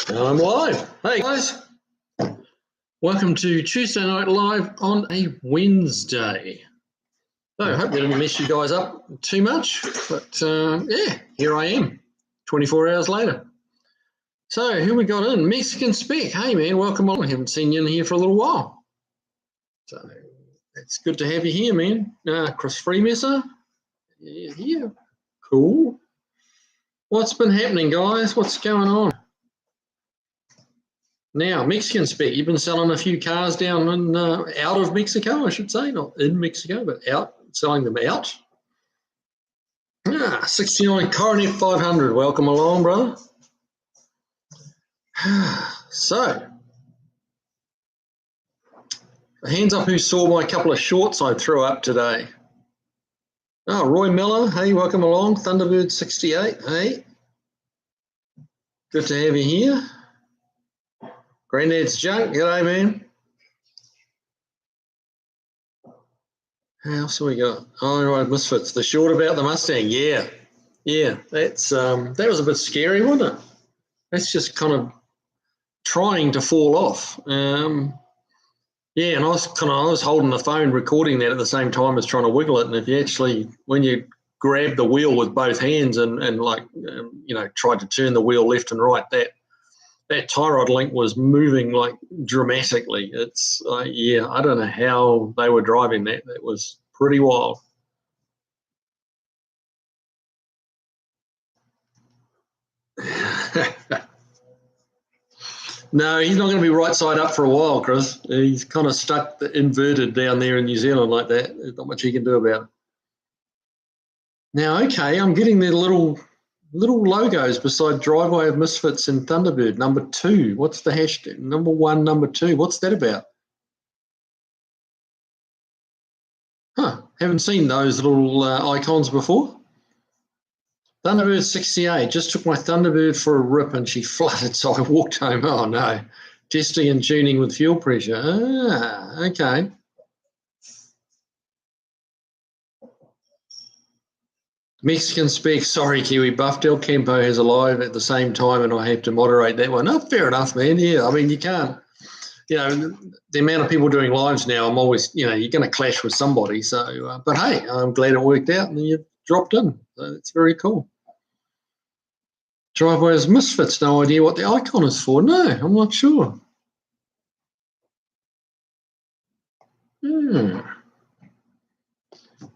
I'm live. Hey guys, welcome to Tuesday Night Live on a Wednesday. So I hope we didn't mess you guys up too much, but yeah, here I am, 24 hours later. So who we got in? Mexican Spec. Hey man, welcome on. I haven't seen you in here for a little while. So it's good to have you here, man. Chris Freemesser. Yeah, cool. What's been happening, guys? What's going on? Now, Mexican Spec, you've been selling a few cars down in, out of Mexico, I should say, not in Mexico, but out, selling them out. 69 Coronet 500, welcome along, brother. So, hands up who saw my couple of shorts I threw up today. Oh, Roy Miller, hey, welcome along. Thunderbird 68, hey. Good to have you here. Granddad's Junk, g'day, man. How else have we got? Oh, right, Misfits. The short about the Mustang, yeah. That's that was a bit scary, wasn't it? That's just kind of trying to fall off. Yeah, and I was holding the phone, recording that at the same time as trying to wiggle it. And if you actually, when you grab the wheel with both hands and like tried to turn the wheel left and right, that tie rod link was moving like dramatically. It's yeah, I don't know how they were driving that. That was pretty wild. No, he's not going to be right side up for a while, Chris. He's kind of stuck inverted down there in New Zealand like that. There's not much he can do about it. Now, okay, I'm getting the little logos beside Driveway of Misfits and Thunderbird, number 2. What's the hashtag? Number 1, number 2. What's that about? Huh, haven't seen those little icons before. Thunderbird 68, just took my Thunderbird for a rip and she flooded, so I walked home. Oh no, testing and tuning with fuel pressure. Ah, okay. Mexican Spec, sorry Kiwi, Buff Del Campo has a live at the same time and I have to moderate that one. Oh, fair enough, man. Yeah, I mean, you can't, the amount of people doing lives now, I'm always, you're going to clash with somebody. So, but hey, I'm glad it worked out and you've dropped in. So it's very cool. Driveway's Misfits, no idea what the icon is for. No, I'm not sure.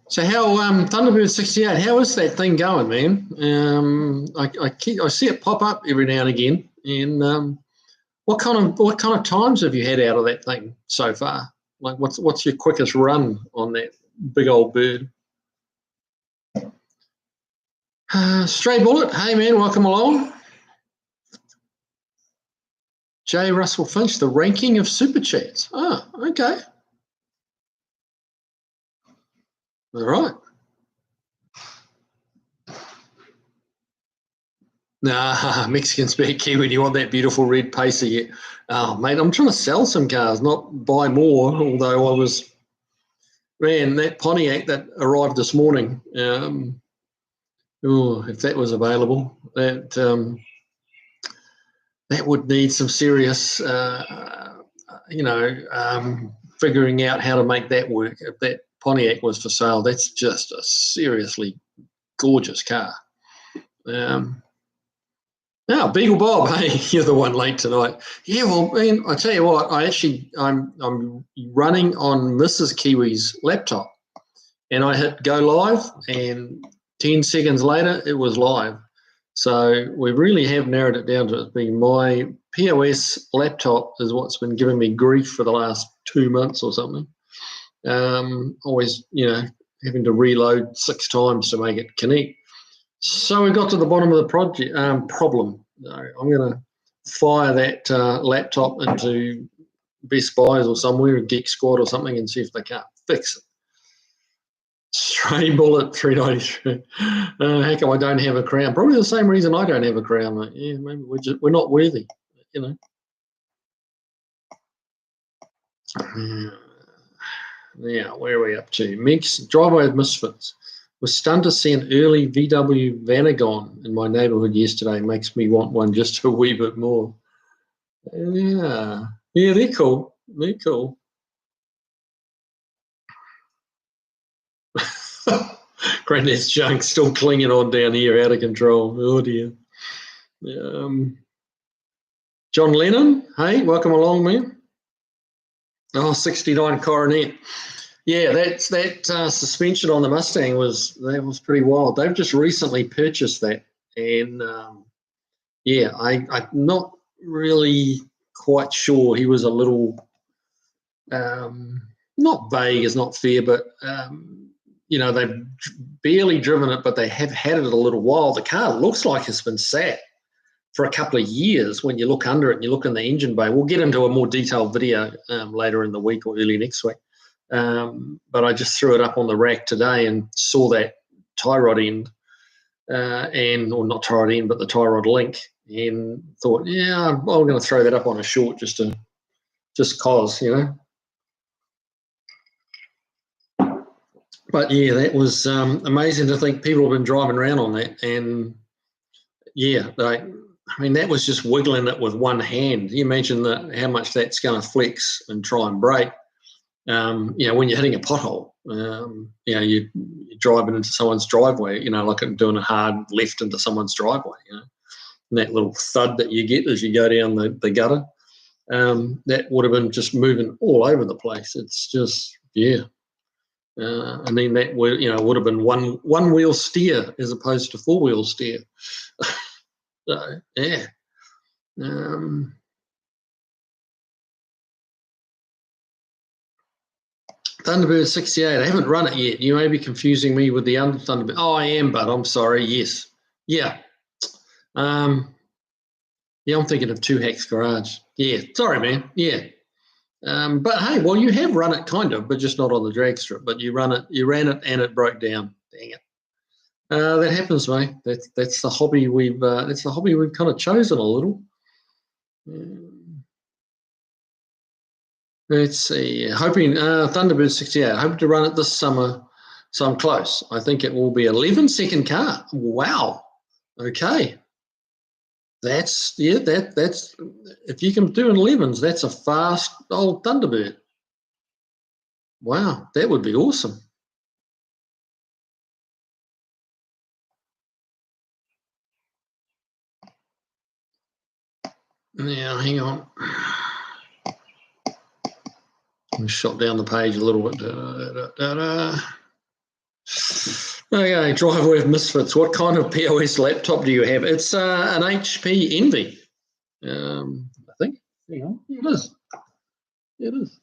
So how Thunderbird 68? How is that thing going, man? I see it pop up every now and again. And what kind of times have you had out of that thing so far? Like, what's your quickest run on that big old bird? Stray Bullet, hey man, welcome along. J. Russell Finch, the ranking of super chats. Oh, okay. All right. Nah, Mexican Spec Kiwi, do you want that beautiful red Pacer yet? Oh, mate, I'm trying to sell some cars, not buy more, although that Pontiac that arrived this morning, if that was available, that would need some serious, figuring out how to make that work. If that Pontiac was for sale, that's just a seriously gorgeous car. Now, Beagle Bob, hey, you're the one late tonight. Yeah, well, man, I tell you what, I'm running on Mrs. Kiwi's laptop, and I hit go live, and 10 seconds later, it was live. So we really have narrowed it down to it being my POS laptop is what's been giving me grief for the last 2 months or something. Always, having to reload 6 times to make it connect. So we got to the bottom of the project problem. I'm going to fire that laptop into Best Buys or somewhere, a Geek Squad or something, and see if they can't fix it. Stray Bullet 393. How come I don't have a crown? Probably the same reason I don't have a crown, mate. Yeah, maybe we're not worthy, Now, where are we up to? Driveway of Misfits. Was stunned to see an early VW Vanagon in my neighbourhood yesterday. Makes me want one just a wee bit more. Yeah, yeah, they're cool. They're cool. Granddad's junk still clinging on down here, out of control. Oh dear. Um, John Lennon, hey, welcome along, man. Oh, 69 Coronet. Yeah, that suspension on the Mustang was pretty wild. They've just recently purchased that, and yeah, I'm not really quite sure. He was a little not vague is not fair, but they've barely driven it, but they have had it a little while. The car looks like it's been sat for a couple of years when you look under it and you look in the engine bay. We'll get into a more detailed video later in the week or early next week. But I just threw it up on the rack today and saw that tie rod end, or not tie rod end, but the tie rod link, and thought, yeah, I'm going to throw that up on a short just cause, But yeah, that was amazing to think people have been driving around on that, and yeah, that was just wiggling it with one hand. You imagine how much that's going to flex and try and brake. When you're hitting a pothole, you're driving into someone's driveway, like doing a hard left into someone's driveway, and that little thud that you get as you go down the gutter, that would have been just moving all over the place. It's just, yeah. That would have been one wheel steer as opposed to four wheel steer. So yeah. Thunderbird 68. I haven't run it yet. You may be confusing me with the other Thunderbird. Oh, I am, but I'm sorry. Yes. Yeah. Yeah, I'm thinking of Two Hacks Garage. Yeah. Sorry, man. Yeah. But hey, well, you have run it kind of, but just not on the drag strip. But you ran it, and it broke down. Dang it. That happens, mate. That's the hobby we've kind of chosen a little. Let's see. Hoping Thunderbird 68. Hoping to run it this summer, so I'm close. I think it will be 11-second car. Wow. Okay. That's if you can do an 11s, that's a fast old Thunderbird. Wow, that would be awesome. Now, hang on. I shot down the page a little bit. Okay, driveway of misfits. What kind of POS laptop do you have? It's an HP Envy. I think. Hang on. It is. It is.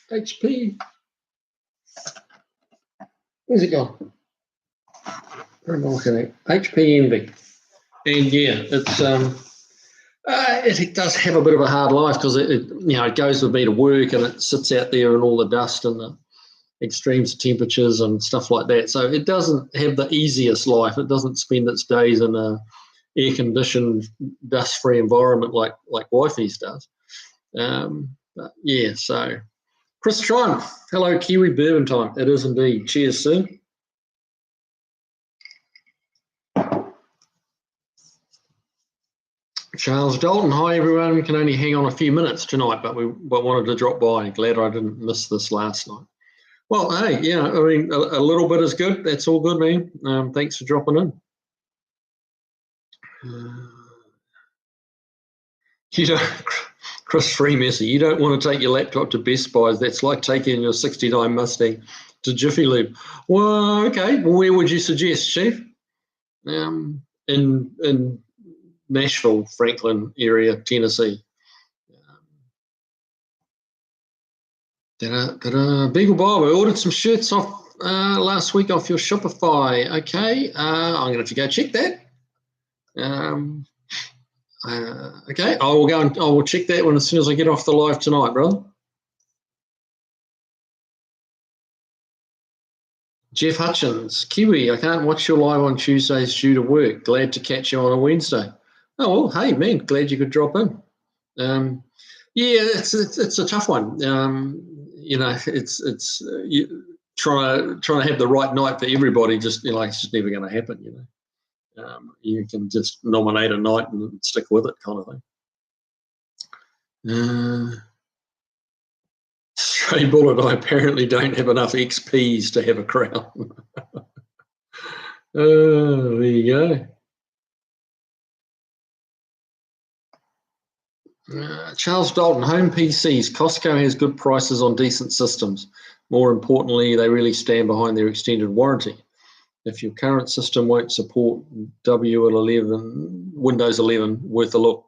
HP. Where's it gone? Where am I looking at? HP Envy. And yeah, it does have a bit of a hard life because it goes with me to work and it sits out there in all the dust and the extremes of temperatures and stuff like that. So it doesn't have the easiest life. It doesn't spend its days in a air-conditioned, dust-free environment like Wi-Fi's does. But yeah, so Chris Triumph, hello Kiwi bourbon time. It is indeed. Cheers, Sue. Charles Dalton, hi everyone. We can only hang on a few minutes tonight, but wanted to drop by. Glad I didn't miss this last night. Well, hey, yeah, I mean, a little bit is good. That's all good, man. Thanks for dropping in. Chris Freemesser, you don't want to take your laptop to Best Buys. That's like taking your 69 Mustang to Jiffy Lube. Well, okay. Well, where would you suggest, Chief? In Nashville, Franklin area, Tennessee. Beagle Bob, I ordered some shirts off last week off your Shopify. Okay, I'm going to have to go check that. Okay, I will check that one as soon as I get off the live tonight, brother. Jeff Hutchins, Kiwi, I can't watch your live on Tuesdays due to work. Glad to catch you on a Wednesday. Oh, well, hey, man, glad you could drop in. Yeah, it's a tough one. It's trying to have the right night for everybody. Just it's just never going to happen. You can just nominate a night and stick with it, kind of thing. Stray bullet, I apparently don't have enough XPs to have a crown. Oh, there you go. Charles Dalton, home PCs. Costco has good prices on decent systems. More importantly, they really stand behind their extended warranty. If your current system won't support Windows 11, worth a look.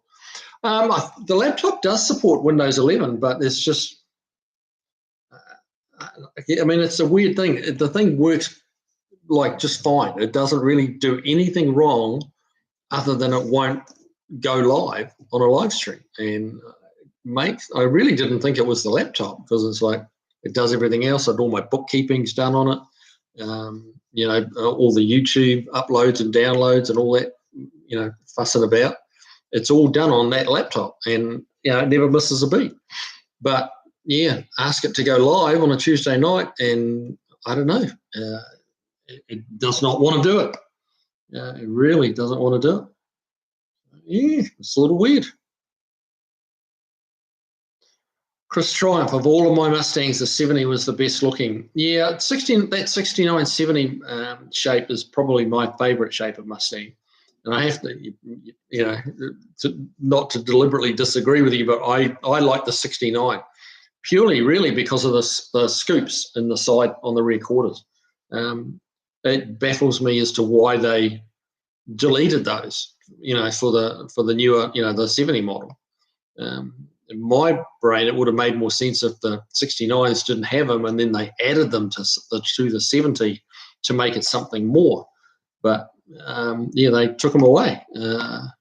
The laptop does support Windows 11, but it's just, I mean, it's a weird thing. The thing works like just fine. It doesn't really do anything wrong other than it won't go live on a live stream. And I really didn't think it was the laptop, because it's like it does everything else. All my bookkeeping's done on it. All the YouTube uploads and downloads and all that, fussing about. It's all done on that laptop, and it never misses a beat. But yeah, ask it to go live on a Tuesday night, and I don't know. It does not want to do it. It really doesn't want to do it. Yeah, it's a little weird. Chris Triumph, of all of my Mustangs, the 70 was the best looking. Yeah, that 6970 shape is probably my favourite shape of Mustang. And I have to, not to deliberately disagree with you, but I like the 69 purely, really, because of the scoops in the side on the rear quarters. It baffles me as to why they deleted those, for the newer, the 70 model. In my brain, it would have made more sense if the 69s didn't have them, and then they added them to the 70 to make it something more. But they took them away, and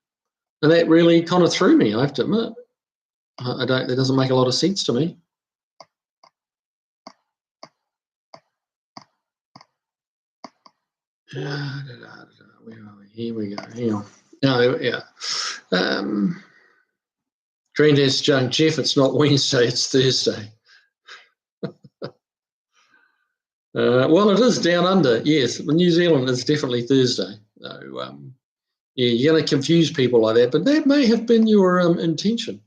that really kind of threw me, I have to admit. That doesn't make a lot of sense to me. Where are we? Here we go. Hang on. No, yeah. Granddad's junk, Jeff, it's not Wednesday, it's Thursday. Well, it is down under, yes. New Zealand is definitely Thursday. So, you're going to confuse people like that, but that may have been your intention.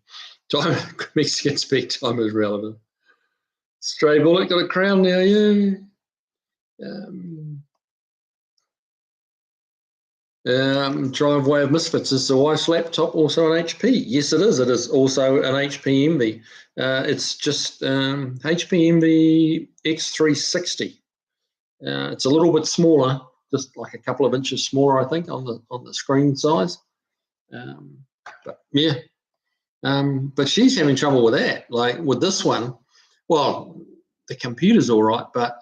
Time Mexican speak time is relevant. Stray bullet got a crown now, yeah. Driveway of Misfits, is the wife's laptop also an HP? Yes, it is. It is also an HP Envy. It's just HP Envy X360. It's a little bit smaller, just like a couple of inches smaller, I think, on the screen size. But yeah, but she's having trouble with that. Like with this one, well, the computer's all right, but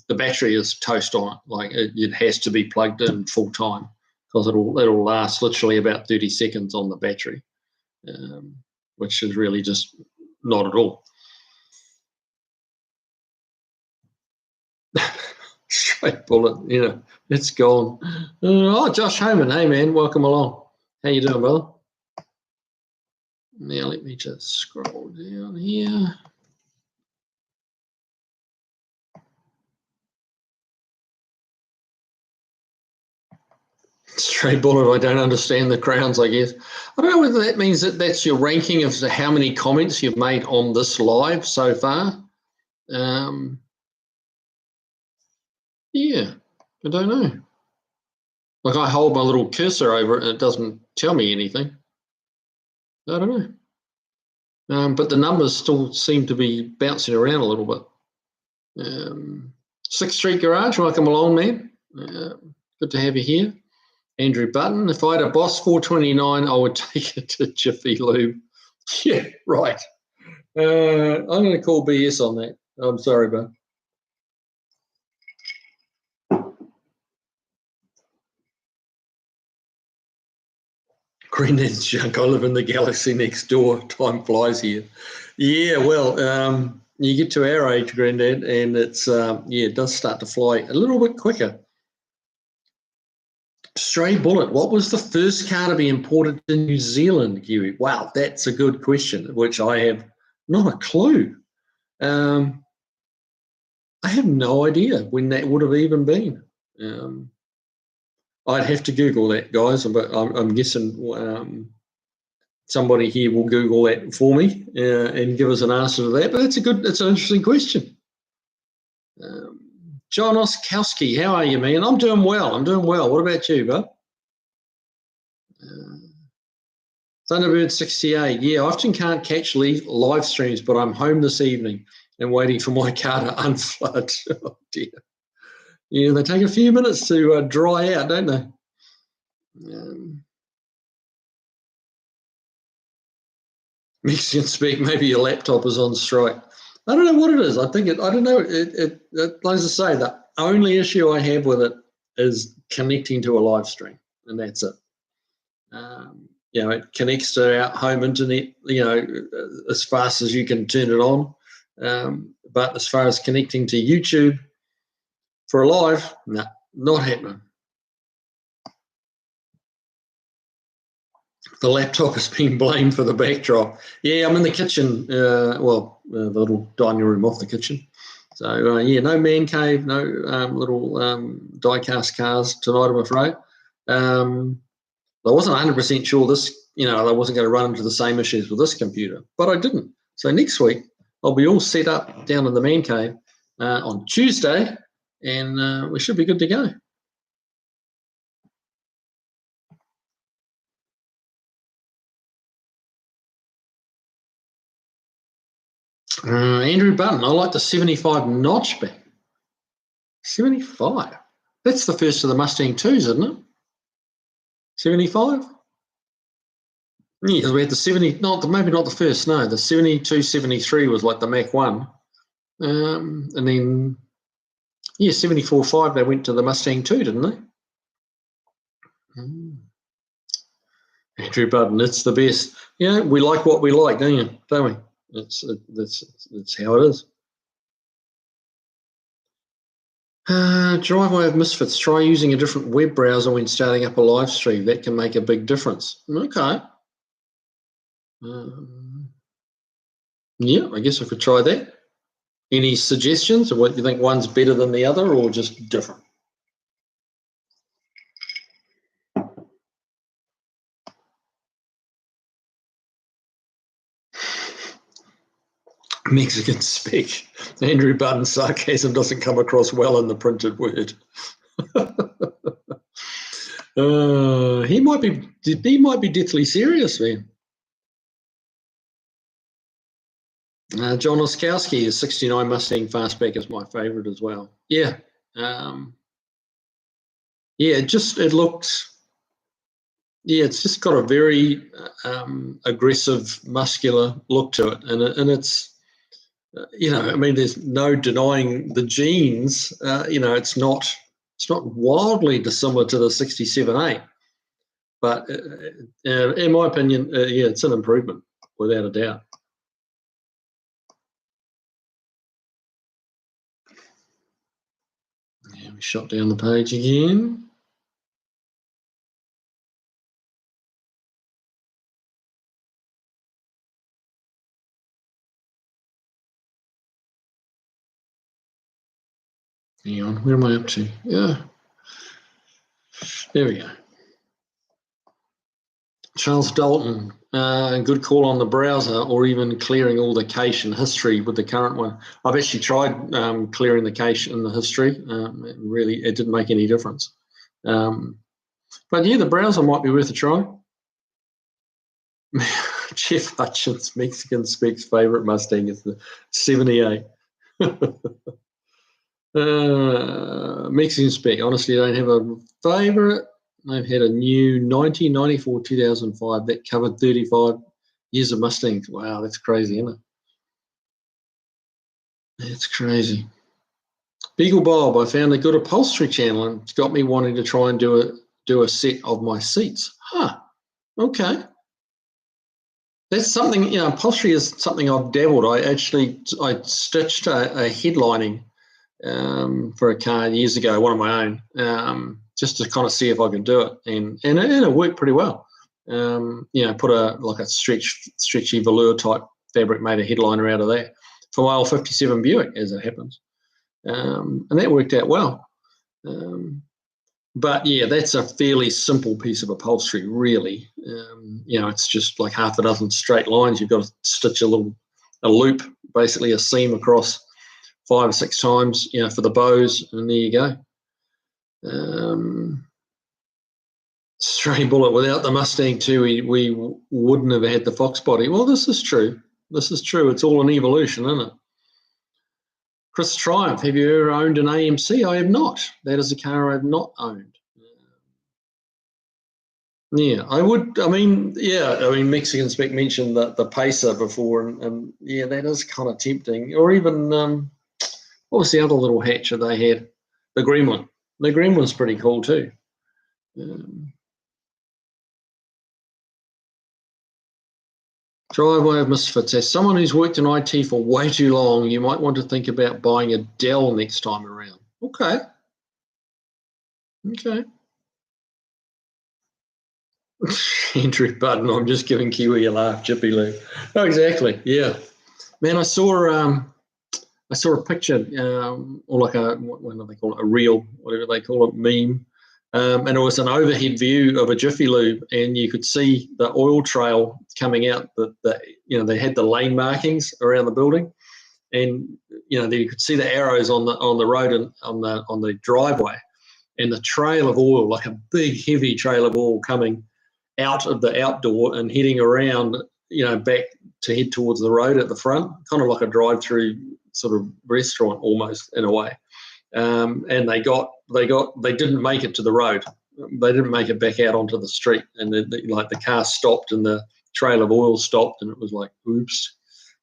the battery is toast on it. Like it has to be plugged in full time, because it'll last literally about 30 seconds on the battery, which is really just not at all. Straight bullet, it's gone. Josh Homan, hey man, welcome along. How you doing, brother? Now let me just scroll down here. Straight bullet, I don't understand the crowns, I guess. I don't know whether that means that that's your ranking of how many comments you've made on this live so far. Yeah, I don't know. Like I hold my little cursor over it and it doesn't tell me anything. I don't know. But the numbers still seem to be bouncing around a little bit. 6th Street Garage, welcome along, man. Good to have you here. Andrew Button, if I had a Boss 429, I would take it to Jiffy Lube. Yeah, right. I'm going to call BS on that. I'm sorry, bud. Granddad's junk. I live in the galaxy next door. Time flies here. Yeah, well, you get to our age, Granddad, and it's it does start to fly a little bit quicker. Stray bullet. What was the first car to be imported to New Zealand, Kiwi? Wow, that's a good question, which I have not a clue. I have no idea when that would have even been. I'd have to Google that, guys, but I'm guessing somebody here will Google that for me and give us an answer to that. But that's an interesting question. John Oskowski, how are you, man? I'm doing well. What about you, bud? Thunderbird 68. Yeah, I often can't catch live streams, but I'm home this evening and waiting for my car to unflood. Oh, dear. Yeah, they take a few minutes to dry out, don't they? Mexican speak, maybe your laptop is on strike. I don't know what it is. I don't know. It like I say, the only issue I have with it is connecting to a live stream, and that's it. It connects to our home internet, as fast as you can turn it on. But as far as connecting to YouTube for a live, no, not happening. The laptop is being blamed for the backdrop. Yeah, I'm in the kitchen, the little dining room off the kitchen. So, no man cave, no little die-cast cars tonight, I'm afraid. I wasn't 100% sure this, I wasn't going to run into the same issues with this computer, but I didn't. So next week, I'll be all set up down in the man cave on Tuesday, and we should be good to go. Andrew Button, I like the 75 notchback. 75? That's the first of the Mustang 2s, isn't it? 75? Yeah, because we had the 70, maybe not the first, no. The 72, 73 was like the Mach 1. And then, 74.5, they went to the Mustang 2, didn't they? Andrew Button, it's the best. We like what we like, don't we? That's how it is. Driveway of Misfits. Try using a different web browser when starting up a live stream. That can make a big difference. Okay. I guess I could try that. Any suggestions? Or what, you think one's better than the other or just different? Mexican speak. Andrew Button's sarcasm doesn't come across well in the printed word. He might be deathly serious, man. John Oskowski, is 69 Mustang Fastback is my favourite as well. Yeah. It looks. Yeah, it's just got a very aggressive, muscular look to it, and it's. There's no denying the genes. It's not wildly dissimilar to the 67.8, but in my opinion, it's an improvement without a doubt. Yeah, we shot down the page again. Hang on, where am I up to? Yeah. There we go. Charles Dalton, good call on the browser or even clearing all the cache and history with the current one. I've actually tried clearing the cache and the history. It didn't make any difference. But yeah, the browser might be worth a try. Jeff Hutchins, Mexican Speak's favourite Mustang is the 78. Mexican Speak, honestly, I don't have a favourite. They've had a new 1994, 2005 that covered 35 years of Mustangs. Wow, that's crazy, isn't it? That's crazy. Beagle Bob, I found a good upholstery channel and it's got me wanting to try and do a set of my seats. Okay. That's something, upholstery is something I've dabbled. I stitched a headlining for a car years ago, one of my own, just to kind of see if I could do it, and it worked pretty well. Put a stretchy velour type fabric, made a headliner out of that for my old 57 Buick, as it happens, and that worked out well. But yeah, that's a fairly simple piece of upholstery, really. It's just like half a dozen straight lines. You've got to stitch a loop, basically a seam across 5 or 6 times, for the bows, and there you go. Stray bullet. Without the Mustang 2, we wouldn't have had the Fox body. Well, this is true. It's all an evolution, isn't it? Chris Triumph, have you ever owned an AMC? I have not. That is a car I have not owned. Yeah, I would. Mexican Spec mentioned the Pacer before, and yeah, that is kind of tempting. Or even, what was the other little hatch that they had? The Gremlin. The Gremlin's pretty cool too. Driveway of Misfits. As someone who's worked in IT for way too long, you might want to think about buying a Dell next time around. Okay. Andrew Button, I'm just giving Kiwi a laugh, Jiffy Lube. Oh, exactly. Yeah. Man, I saw a picture, or like what do they call it? A reel, whatever they call it, meme. And it was an overhead view of a Jiffy Lube, and you could see the oil trail coming out. They had the lane markings around the building, and you could see the arrows on the road and on the driveway, and the trail of oil, like a big heavy trail of oil coming out of the outdoor and heading around, back to head towards the road at the front, kind of like a drive-through sort of restaurant almost in a way. And they didn't make it to the road. They didn't make it back out onto the street, and the car stopped and the trail of oil stopped, and it was like, oops.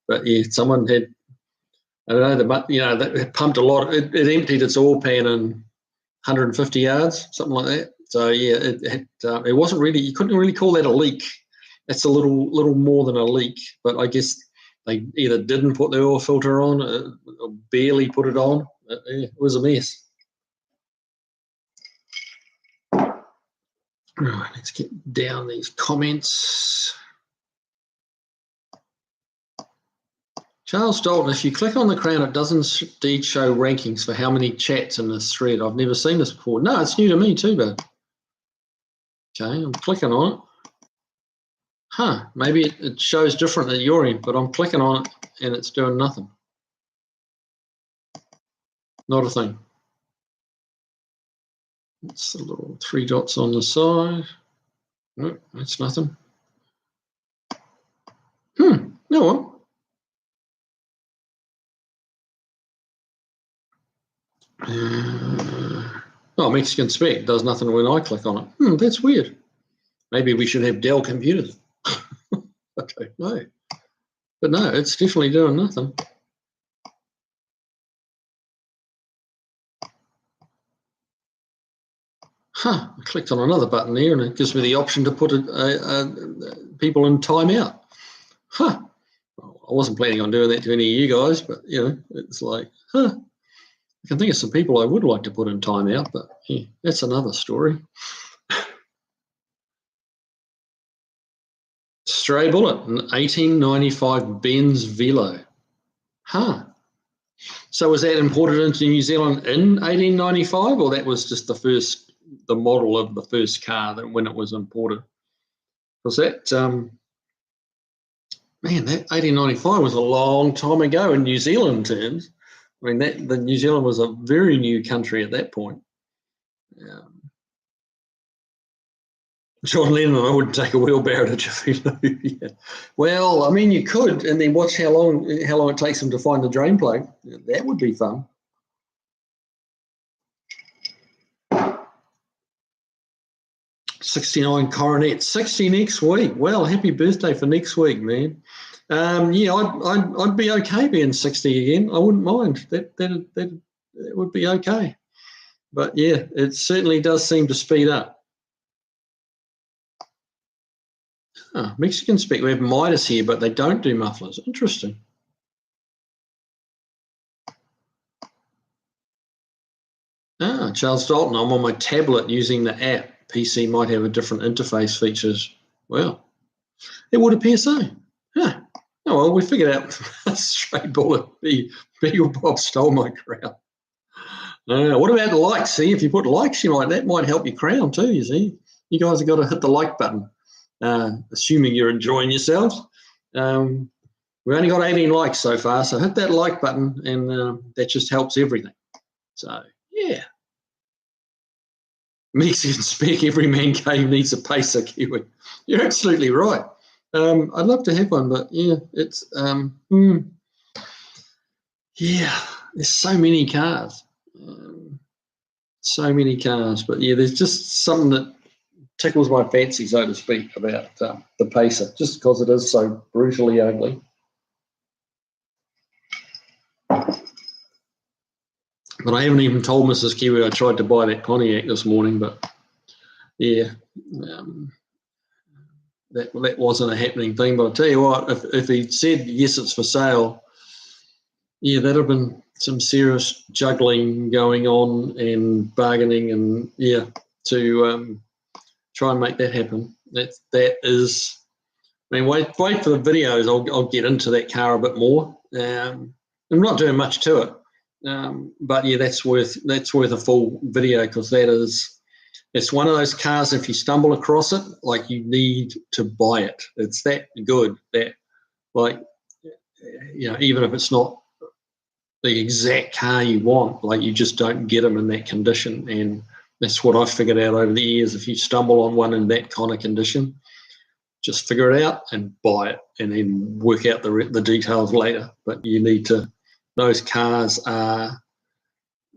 But yeah, someone had, I don't know, they pumped a lot. It emptied its oil pan in 150 yards, something like that. So yeah, it wasn't really, you couldn't really call that a leak. That's a little more than a leak, but I guess they either didn't put the oil filter on or barely put it on. It was a mess. Right, let's get down these comments. Charles Dalton, if you click on the crown, it doesn't indeed show rankings for how many chats in this thread. I've never seen this before. No, it's new to me too, but okay, I'm clicking on it. Maybe it shows different at your end, but I'm clicking on it and it's doing nothing. Not a thing. It's the little 3 dots on the side. No, that's nothing. No one. Mexican Spec does nothing when I click on it. That's weird. Maybe we should have Dell computers. I don't know. But no, it's definitely doing nothing. I clicked on another button there and it gives me the option to put people in timeout. Well, I wasn't planning on doing that to any of you guys, but it's like, I can think of some people I would like to put in timeout, but yeah, that's another story. Stray bullet, an 1895 Benz Velo. So was that imported into New Zealand in 1895, or that was just the model of the first car that when it was imported? Was that that 1895 was a long time ago in New Zealand terms. I mean, the New Zealand was a very new country at that point. John Lennon, I wouldn't take a wheelbarrow to Jiffy Lube. Yeah. Well, I mean, you could, and then watch how long it takes them to find the drain plug. That would be fun. 69 Coronet, 60 next week. Well, happy birthday for next week, man. I'd be okay being 60 again. I wouldn't mind. That would be okay. But yeah, it certainly does seem to speed up. Mexican Spec. We have Midas here, but they don't do mufflers. Interesting. Charles Dalton. I'm on my tablet using the app. PC might have a different interface features. Well, it would appear so. Oh, well, we figured out. Straight bullet. Beagle Bob stole my crown. What about the likes? See, if you put likes, that might help your crown too. You see, you guys have got to hit the like button, assuming you're enjoying yourselves. We've only got 18 likes so far, so hit that like button, and that just helps everything. So yeah, Mexican spec. Every man cave needs a pacer, Kiwi. You're absolutely right. I'd love to have one, but yeah, it's yeah. There's so many cars. So many cars, but yeah, there's just something that tickles my fancy, so to speak, about the Pacer, just because it is so brutally ugly. But I haven't even told Mrs. Kiwi I tried to buy that Pontiac this morning, but yeah, that wasn't a happening thing. But I'll tell you what, if he said, yes, it's for sale, yeah, that'd have been some serious juggling going on and bargaining and, yeah, to try and make that happen. That is, I mean, wait for the videos. I'll get into that car a bit more. I'm not doing much to it, but yeah, that's worth a full video, because it's one of those cars. If you stumble across it, like, you need to buy it. It's that good that, like, even if it's not the exact car you want, like, you just don't get them in that condition. And that's what I've figured out over the years. If you stumble on one in that kind of condition, just figure it out and buy it, and then work out the details later. But you need to, those cars are,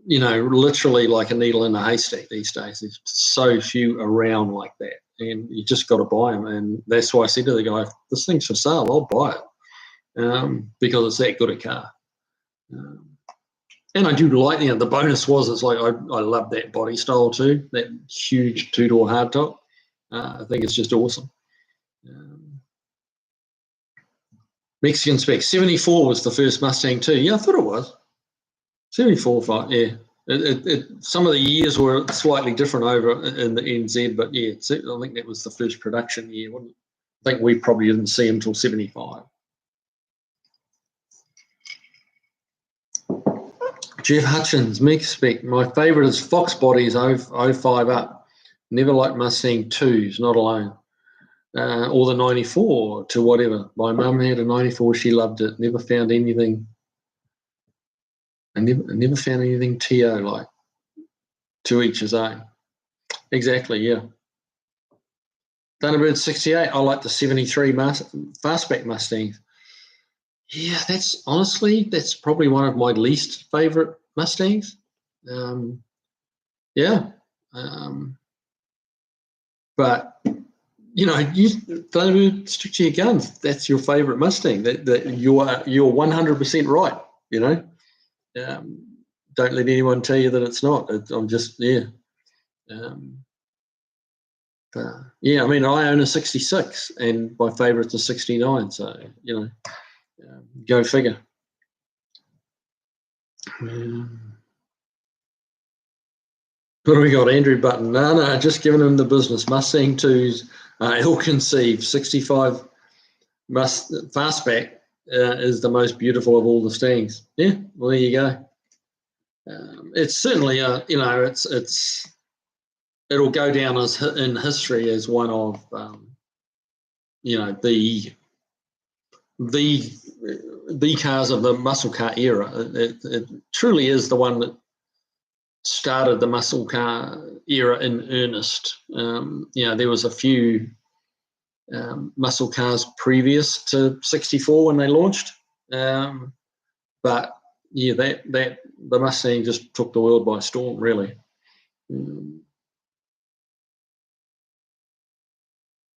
literally like a needle in a haystack these days. There's so few around like that, and you just got to buy them. And that's why I said to the guy, this thing's for sale, I'll buy it, because it's that good a car. And I do like, the bonus was, it's like, I love that body style too, that huge two-door hardtop. I think it's just awesome. Mexican spec. 74 was the first Mustang too. Yeah, I thought it was. 74, 5, yeah. Some of the years were slightly different over in the NZ, but yeah, I think that was the first production year. I think we probably didn't see him until 75. Jeff Hutchins, Meg spec. My favourite is Fox Bodies 05 up. Never liked Mustang 2s, not alone. Or the 94 to whatever. My mum had a 94, she loved it. Never found anything. I never found anything TO like. To each his own. Exactly, yeah. Thunderbird 68, I like the 73 fastback Mustangs. Yeah, that's probably one of my least favourite Mustangs. Yeah. But Thunderbird, stick to your guns. That's your favourite Mustang. That you're 100% right. Don't let anyone tell you that it's not. I'm just, yeah. Yeah, I mean, I own a 66, and my favourite's a 69. So go figure. What do we got? Andrew Button. No, just giving him the business. Mustang 2s, ill-conceived. 65 fastback is the most beautiful of all the Stangs. Yeah, well, there you go. It's certainly it'll go down in history as one of the cars of the muscle car era. It truly is the one that started the muscle car era in earnest. There was a few muscle cars previous to 64 when they launched, but yeah, the Mustang just took the world by storm, really.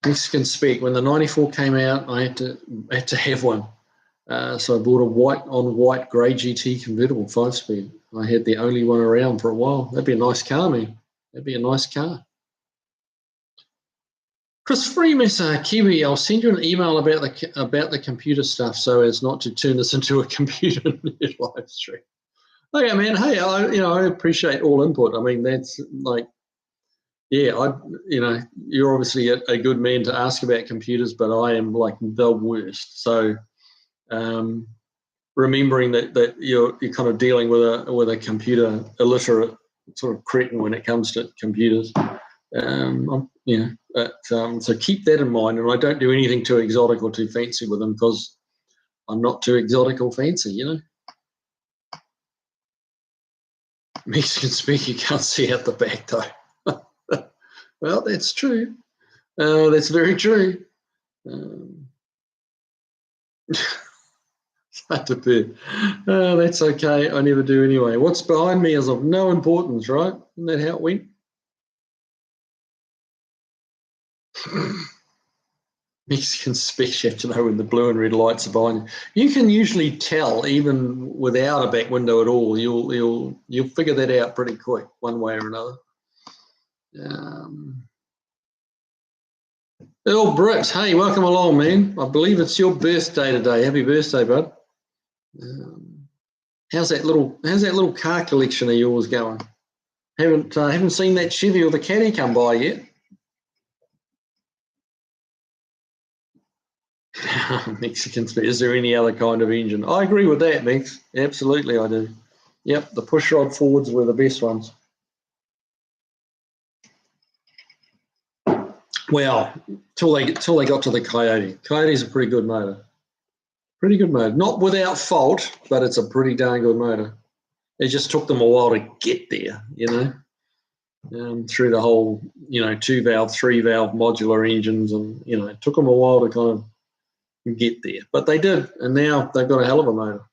Mexican spec. When the 94 came out, I had to have one. So I bought a white-on-white grey GT convertible 5-speed. I had the only one around for a while. That'd be a nice car, man. That'd be a nice car. Chris Freemasser, Kiwi, I'll send you an email about the computer stuff, so as not to turn this into a computer live stream. Okay, man. Hey, I appreciate all input. I mean, that's like, yeah, you're obviously a good man to ask about computers, but I am like the worst. So, remembering that you're kind of dealing with a computer illiterate sort of cretin when it comes to computers. So keep that in mind, and I don't do anything too exotic or too fancy with them because I'm not too exotic or fancy, Mexican speak, you can't see out the back though. Well, that's true. That's very true. That's okay. I never do anyway. What's behind me is of no importance, right? Isn't that how it went? Mexican speech, you have to know when the blue and red lights are behind you. You can usually tell even without a back window at all. You'll figure that out pretty quick, one way or another. Earl Brooks, hey, welcome along, man. I believe it's your birthday today. Happy birthday, bud. How's that little car collection of yours going? Haven't seen that Chevy or the Caddy come by yet. Mexican speed. Is there any other kind of engine? I agree with that, Mex. Absolutely, I do. Yep, the pushrod Fords were the best ones. Well, till they got to the Coyote. Coyote's a pretty good motor. Pretty good motor. Not without fault, but it's a pretty darn good motor. It just took them a while to get there, through the whole, 2-valve, 3-valve modular engines, and it took them a while to kind of get there, but they did, and now they've got a hell of a motor.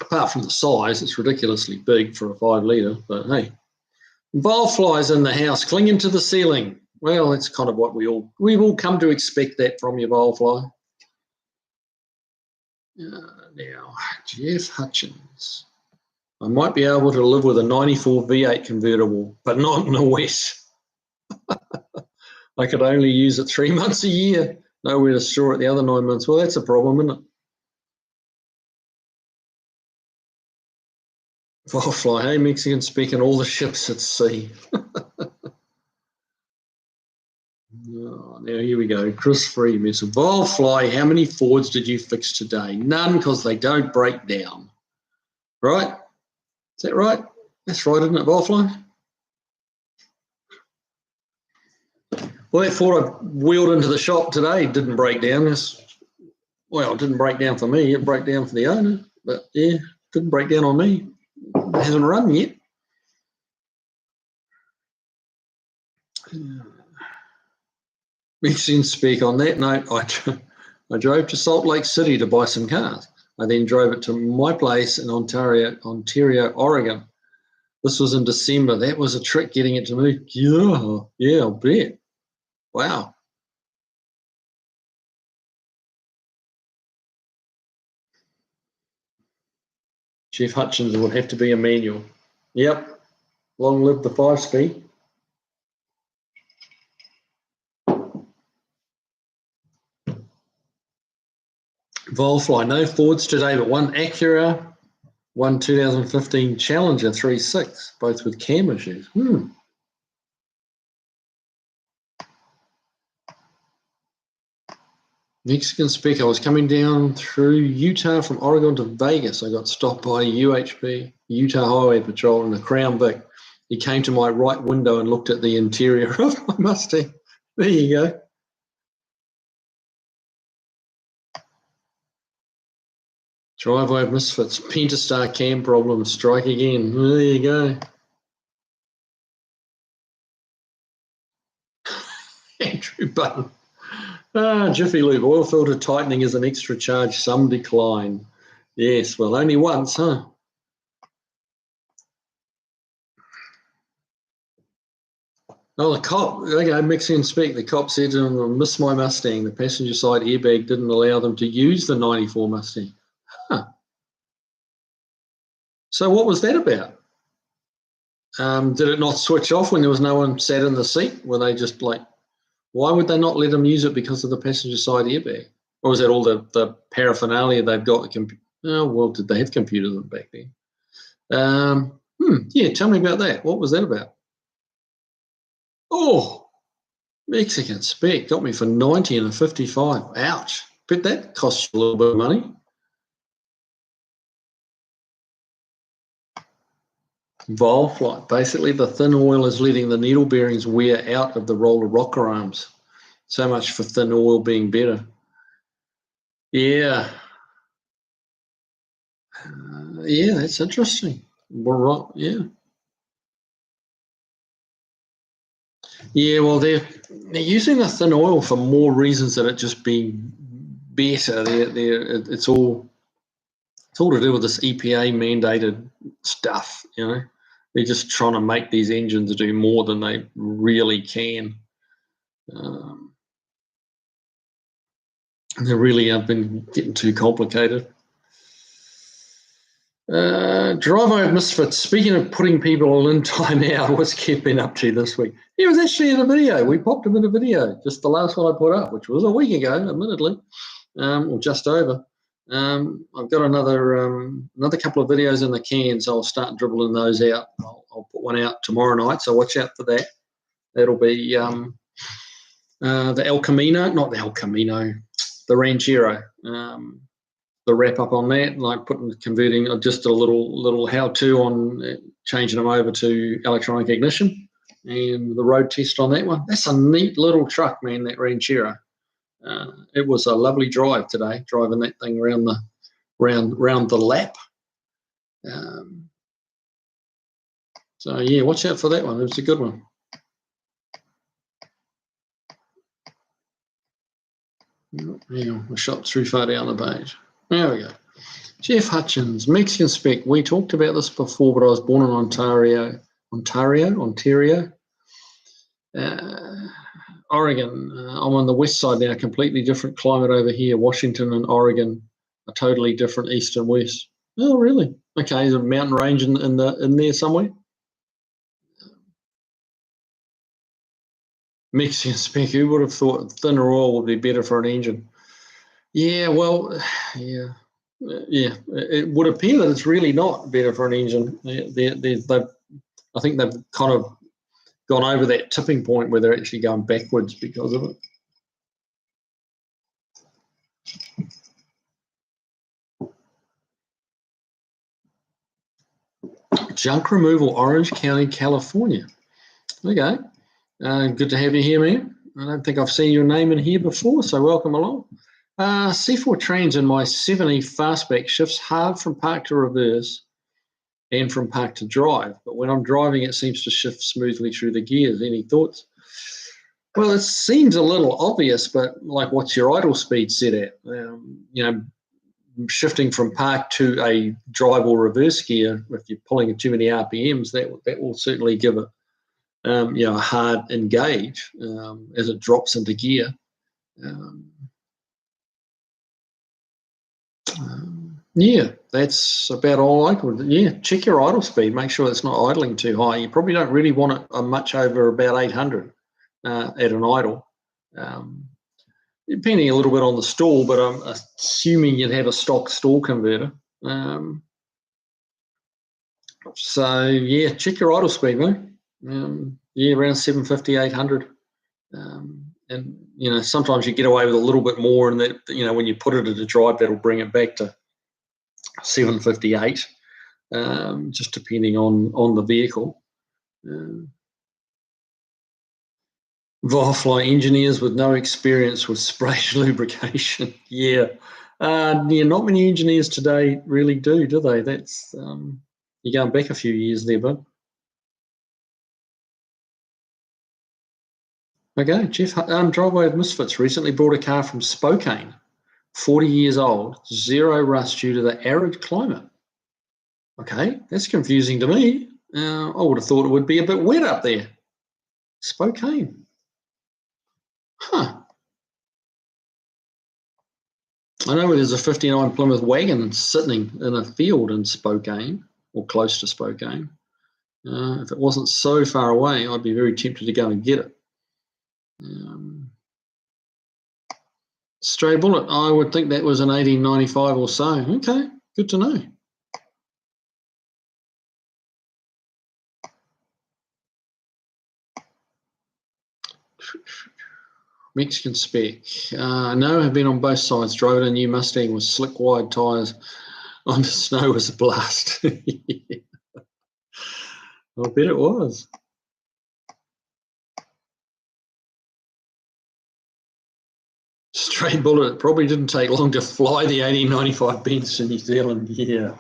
Apart from the size, it's ridiculously big for a 5-litre, but hey. Valve flies in the house, clinging to the ceiling. Well, it's kind of what we've all come to expect that from your valve fly. Now, Jeff Hutchins. I might be able to live with a 94 V8 convertible, but not in the West. I could only use it 3 months a year. Nowhere to store it the other 9 months. Well, that's a problem, isn't it? Valve fly, hey, Mexican speaking all the ships at sea. Now here we go. Chris Freeman. So valve fly, how many Fords did you fix today? None, because they don't break down. Right? Is that right? That's right, isn't it, valve fly? Well, that Ford I wheeled into the shop today didn't break down. It didn't break down for me. It broke down for the owner. But, yeah, didn't break down on me. It hasn't run yet. Mexican speak. On that note, I drove to Salt Lake City to buy some cars. I then drove it to my place in Ontario, Oregon. This was in December. That was a trick getting it to move. Yeah, I'll bet. Wow. Jeff Hutchins would have to be a manual. Yep. Long live the 5-speed. Volfly, no Fords today, but one Acura, one 2015 Challenger 3.6, both with cam issues. Mexican speak. I was coming down through Utah from Oregon to Vegas. I got stopped by UHP, Utah Highway Patrol, in a Crown Vic. He came to my right window and looked at the interior of my Mustang. There you go. Driveway misfits, Pentastar cam problems, strike again. There you go. Andrew Button. Jiffy Lube, oil filter tightening is an extra charge, some decline. Yes, well, only once, huh? Oh, the cop, okay, Mexican speak. The cop said, I miss my Mustang. The passenger side airbag didn't allow them to use the 94 Mustang. Huh. So what was that about? Did it not switch off when there was no one sat in the seat? Were they just like, why would they not let them use it because of the passenger side airbag? Or was that all the paraphernalia they've got? Oh, well, did they have computers back then? Yeah, tell me about that. What was that about? Oh, Mexican spec got me for 90 and a 55. Ouch. But that costs you a little bit of money. Valve flight. Basically, the thin oil is letting the needle bearings wear out of the roller rocker arms. So much for thin oil being better. Yeah. Yeah, that's interesting. Well, yeah. Yeah, well, they're using the thin oil for more reasons than it just being better. It's all to do with this EPA mandated stuff. They're just trying to make these engines do more than they really can. They really have been getting too complicated. Drive-Over Misfits. Speaking of putting people in time out, what's Kev been up to this week? He was actually in a video. We popped him in a video, just the last one I put up, which was a week ago, admittedly, or just over. I've got another couple of videos in the can, so I'll start dribbling those out. I'll put one out tomorrow night, so watch out for that. That'll be the El Camino, not the El Camino, the Ranchero. The wrap up on that, like converting just a little how-to on changing them over to electronic ignition, and the road test on that one. That's a neat little truck, man, that Ranchero. It was a lovely drive today, driving that thing around the lap. So yeah, watch out for that one. It was a good one. Hang on, I shot too far down the page. There we go. Jeff Hutchins, Mexican spec. We talked about this before, but I was born in Ontario, Oregon. I'm on the west side now. Completely different climate over here. Washington and Oregon are totally different, east and west. Oh, really? Okay, is there a mountain range in there somewhere? Mexican spec. Who would have thought thinner oil would be better for an engine? Yeah, well, yeah. It would appear that it's really not better for an engine. I think they've kind of gone over that tipping point where they're actually going backwards because of it. Junk removal, Orange County, California. Okay. Good to have you here, man. I don't think I've seen your name in here before, so welcome along. C4 trains in my 70 fastback shifts hard from park to reverse and from park to drive. But when I'm driving, it seems to shift smoothly through the gears. Any thoughts? Well, it seems a little obvious, but like, what's your idle speed set at? Shifting from park to a drive or reverse gear, if you're pulling too many RPMs, that will certainly give it a hard engage as it drops into gear. Yeah, that's about all I could. Yeah, check your idle speed. Make sure it's not idling too high. You probably don't really want it much over about 800 at an idle. Depending a little bit on the stall, but I'm assuming you'd have a stock stall converter. So yeah, check your idle speed, man. Around 750, 800. And sometimes you get away with a little bit more, and that when you put it at a drive, that'll bring it back to 758, just depending on the vehicle. Varfly engineers with no experience with spray lubrication. Yeah, not many engineers today really do they? That's you're going back a few years there, bud. Okay, Jeff, Driveway of Misfits recently brought a car from Spokane, 40 years old, zero rust due to the arid climate. Okay, that's confusing to me. I would have thought it would be a bit wet up there. Spokane. Huh. I know there's a 59 Plymouth wagon sitting in a field in Spokane, or close to Spokane. If it wasn't so far away, I'd be very tempted to go and get it. Stray Bullet, I would think that was an 1895 or so. Okay, good to know. Mexican spec. No, I've been on both sides. Drove a new Mustang with slick wide tyres. On the snow was a blast. I bet it was. Straight bullet. It probably didn't take long to fly the 1895 Benz to New Zealand. Yeah.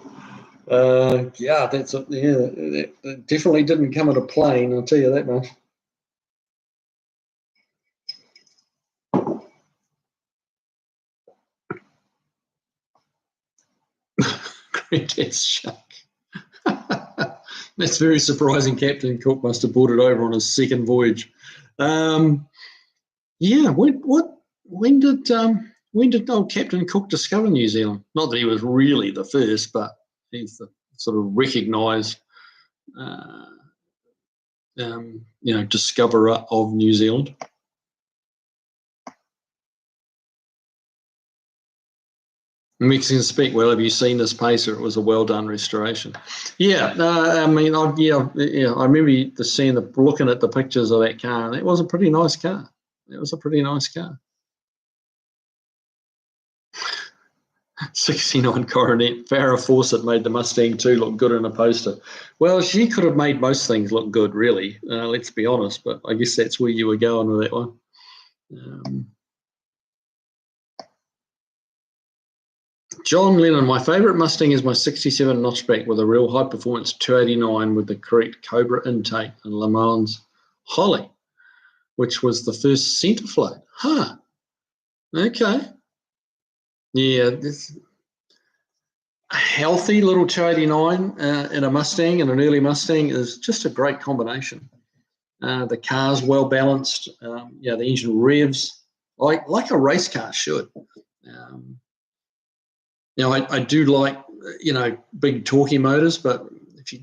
Yeah, that definitely didn't come in a plane, I'll tell you that much. Granddad's shark. That's very surprising. Captain Cook must have brought it over on his second voyage. Yeah, when did old Captain Cook discover New Zealand? Not that he was really the first, but he's the sort of recognised, discoverer of New Zealand. Mexicans speak, well, have you seen this pacer? It was a well done restoration. Yeah, I remember looking at the pictures of that car, and it was a pretty nice car. 69 Coronet. Farrah Fawcett made the Mustang 2 look good in a poster. Well, she could have made most things look good, really. Let's be honest, but I guess that's where you were going with that one. John Lennon, my favourite Mustang is my 67 notchback with a real high performance 289 with the correct Cobra intake and Le Mans Holly, which was the first centre float. Huh. Okay. Yeah, this a healthy little 289 in a Mustang, and an early Mustang, is just a great combination. The car's well balanced. The engine revs like a race car should. I do like, big torquey motors, but if you're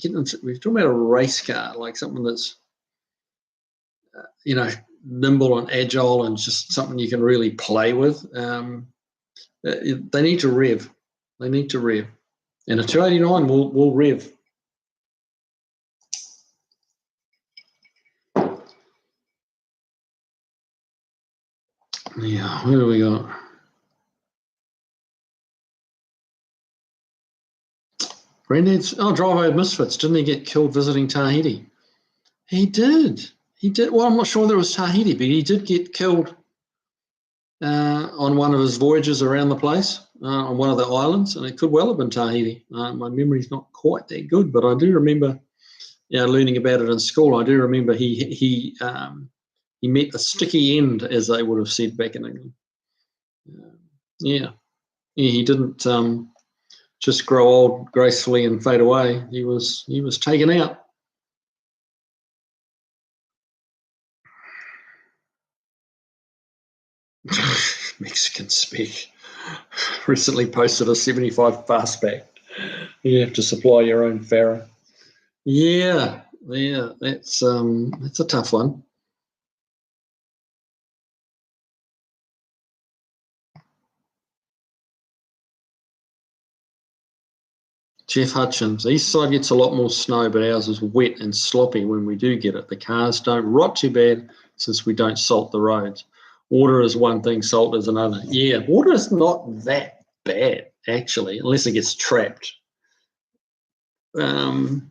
talking about a race car, like something that's, nimble and agile and just something you can really play with, they need to rev. And a 289 will rev. Yeah, where do we got? Granddad's Drive Over Misfits. Didn't he get killed visiting Tahiti? He did. Well, I'm not sure whether it was Tahiti, but he did get killed on one of his voyages around the place, on one of the islands, and it could well have been Tahiti. My memory's not quite that good, but I do remember, learning about it in school. I do remember he met a sticky end, as they would have said back in England. He didn't just grow old gracefully and fade away. He was taken out. Mexican speak. Recently posted a 75 fastback. You have to supply your own Farrah. Yeah, that's a tough one. Jeff Hutchins, east side gets a lot more snow, but ours is wet and sloppy when we do get it. The cars don't rot too bad since we don't salt the roads. Water is one thing, salt is another. Yeah, water is not that bad, actually, unless it gets trapped. But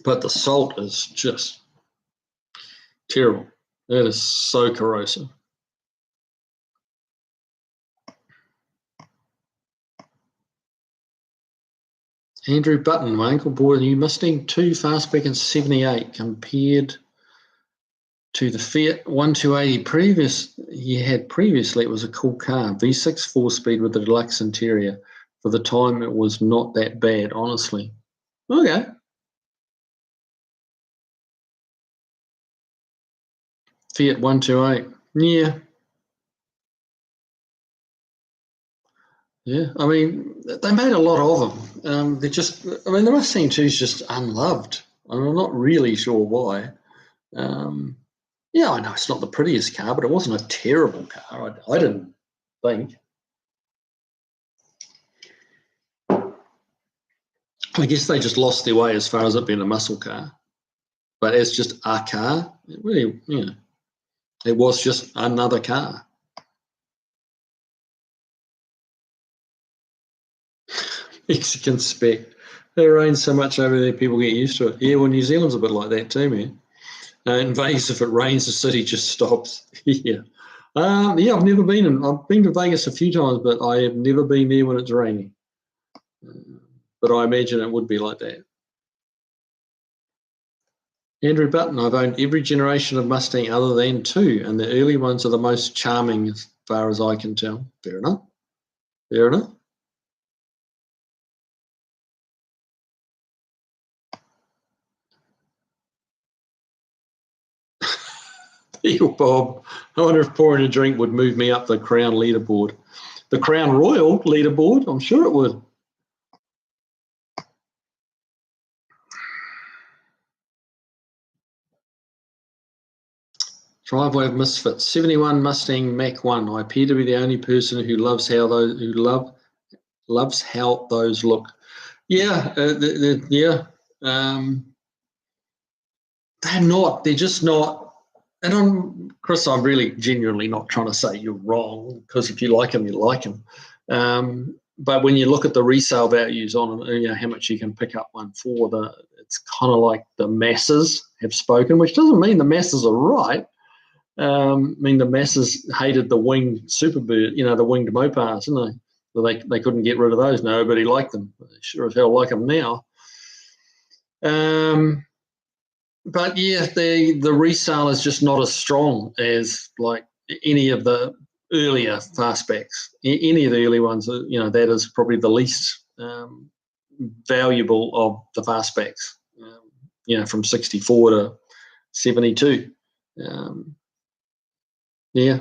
the salt is just terrible. It is so corrosive. Andrew Button, my uncle bought a new Mustang 2 fastback in 78 compared to the Fiat 1280 he had previously. It was a cool car. V6 4-speed with a deluxe interior. For the time, it was not that bad, honestly. Okay. Fiat 128. Yeah. Yeah. I mean, they made a lot of them. The Mustang 2 is just unloved. I'm not really sure why. I know it's not the prettiest car, but it wasn't a terrible car. I didn't think. I guess they just lost their way as far as it being a muscle car. But as just a car, it really, it was just another car. Mexican spec. It rains so much over there, people get used to it. Yeah, well, New Zealand's a bit like that too, man. In Vegas, if it rains, the city just stops. Yeah. Yeah, I've never been in. I've been to Vegas a few times, but I have never been there when it's raining. But I imagine it would be like that. Andrew Button, I've owned every generation of Mustang other than 2, and the early ones are the most charming as far as I can tell. Fair enough. Fair enough. Eagle Bob, I wonder if pouring a drink would move me up the Crown leaderboard. The Crown Royal leaderboard? I'm sure it would. Driveway of Misfits, 71 Mustang Mach 1. I appear to be the only person who loves how those look. Yeah, yeah. They're not. They're just not. And Chris, I'm really genuinely not trying to say you're wrong, because if you like them, you like them. But when you look at the resale values on them, how much you can pick up one for, it's kind of like the masses have spoken, which doesn't mean the masses are right. I mean, the masses hated the winged Superbird, the winged Mopars, didn't they? They couldn't get rid of those. Nobody liked them. They sure as hell like them now. But yeah, the resale is just not as strong as like any of the earlier fastbacks. Any of the early ones, that is probably the least valuable of the fastbacks. From 64 to 72. Yeah.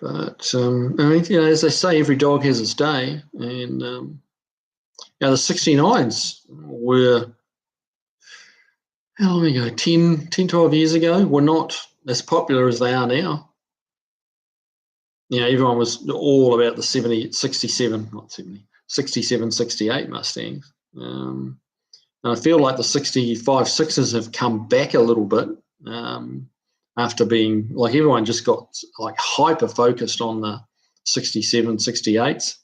But as they say, every dog has its day, and the 69s were, how long ago? 10, 12 years ago, were not as popular as they are now. Everyone was all about the 67, 68 Mustangs. And I feel like the 65 6s have come back a little bit after being, like, everyone just got like hyper focused on the 67, 68s.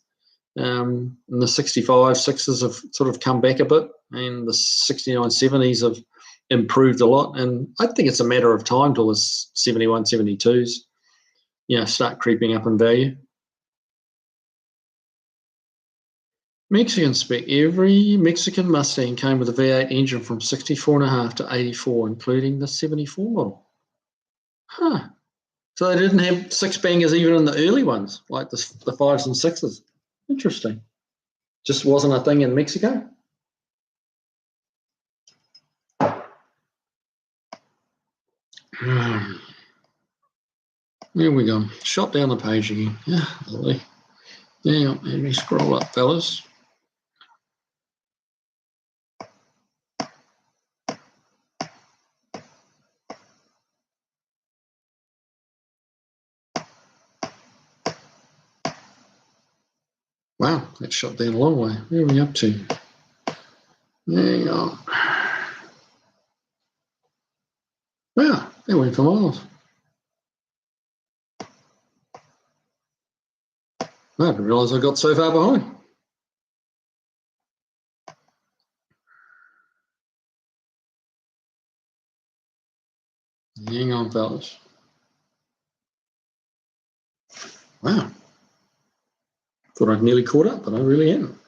And the 65 6s have sort of come back a bit, and the 69 70s have improved a lot. And I think it's a matter of time till the 71 72s start creeping up in value. Mexican spec. Every Mexican Mustang came with a V8 engine from 64.5 to 84, including the 74 model. Huh. So they didn't have six bangers even in the early ones, like the 5s and 6s. Interesting. Just wasn't a thing in Mexico. There we go. Shot down the page again. Yeah, lovely. Yeah, let me scroll up, fellas. Wow, that shot down a long way. Where are we up to? Hang on. Wow, that went for miles. I didn't realise I got so far behind. Hang on, fellas. Wow. Thought I'd nearly caught up, but I really haven't.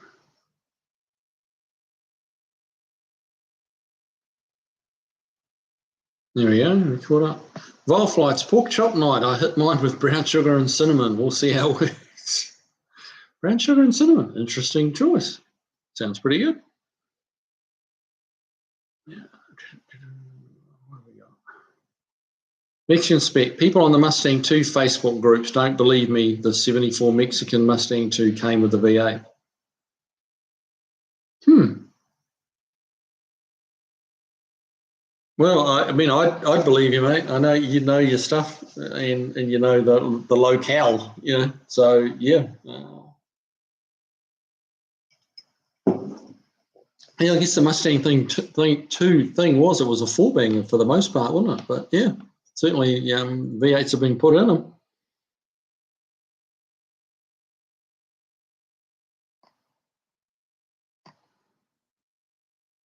There we go, we caught up. Vol Flight's pork chop night. I hit mine with brown sugar and cinnamon. We'll see how it works. Brown sugar and cinnamon. Interesting choice. Sounds pretty good. Yeah. What have we got? Mexican spec. People on the Mustang 2 Facebook groups don't believe me. The 74 Mexican Mustang 2 came with the V8. Well, I mean, I'd believe you, mate. I know you know your stuff, and you know the locale, So yeah. Yeah, I guess the Mustang thing was, it was a four banger for the most part, wasn't it? But yeah, certainly V8s have been put in them.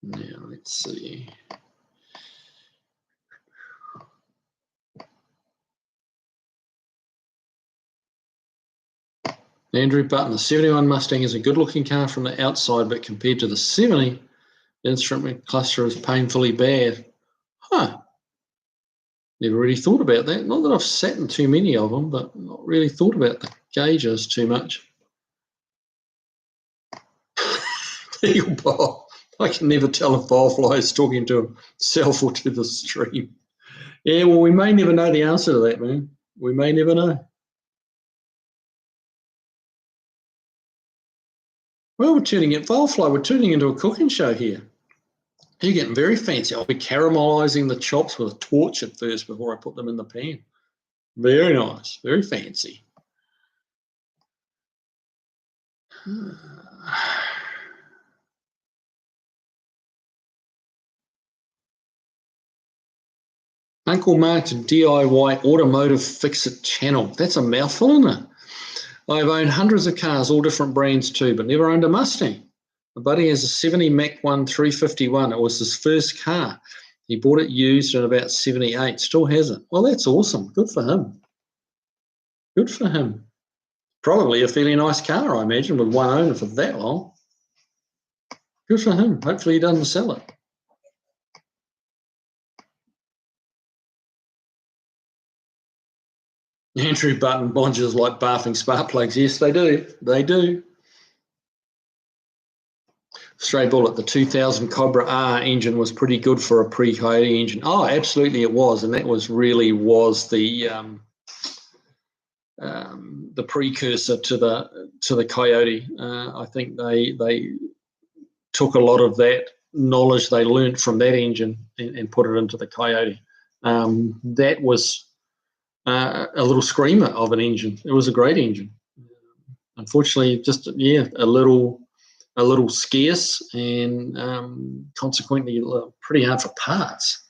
Now, let's see. Andrew Button, the 71 Mustang is a good-looking car from the outside, but compared to the 70, the instrument cluster is painfully bad. Huh. Never really thought about that. Not that I've sat in too many of them, but not really thought about the gauges too much. Eagle Bob. I can never tell if Firefly is talking to himself or to the stream. Yeah, well, we may never know the answer to that, man. We may never know. Well, we're turning it, Firefly, we're turning into a cooking show here. You're getting very fancy. I'll be caramelising the chops with a torch at first before I put them in the pan. Very nice, very fancy. Uncle Mark's DIY automotive fix-it channel. That's a mouthful, isn't it? I've owned hundreds of cars, all different brands too, but never owned a Mustang. My buddy has a 70 Mach 1 351. It was his first car. He bought it used in about 78. Still has it. Well, that's awesome. Good for him. Good for him. Probably a fairly nice car, I imagine, with one owner for that long. Good for him. Hopefully he doesn't sell it. Andrew Button, Bonges like bathing spark plugs. Yes, they do. They do. Stray Bullet, the 2000 Cobra R engine was pretty good for a pre-Coyote engine. Oh, absolutely it was, and that was really the precursor to the Coyote. I think they took a lot of that knowledge they learned from that engine and put it into the Coyote. That was a little screamer of an engine. It was a great engine. Unfortunately, just a little scarce and consequently pretty hard for parts.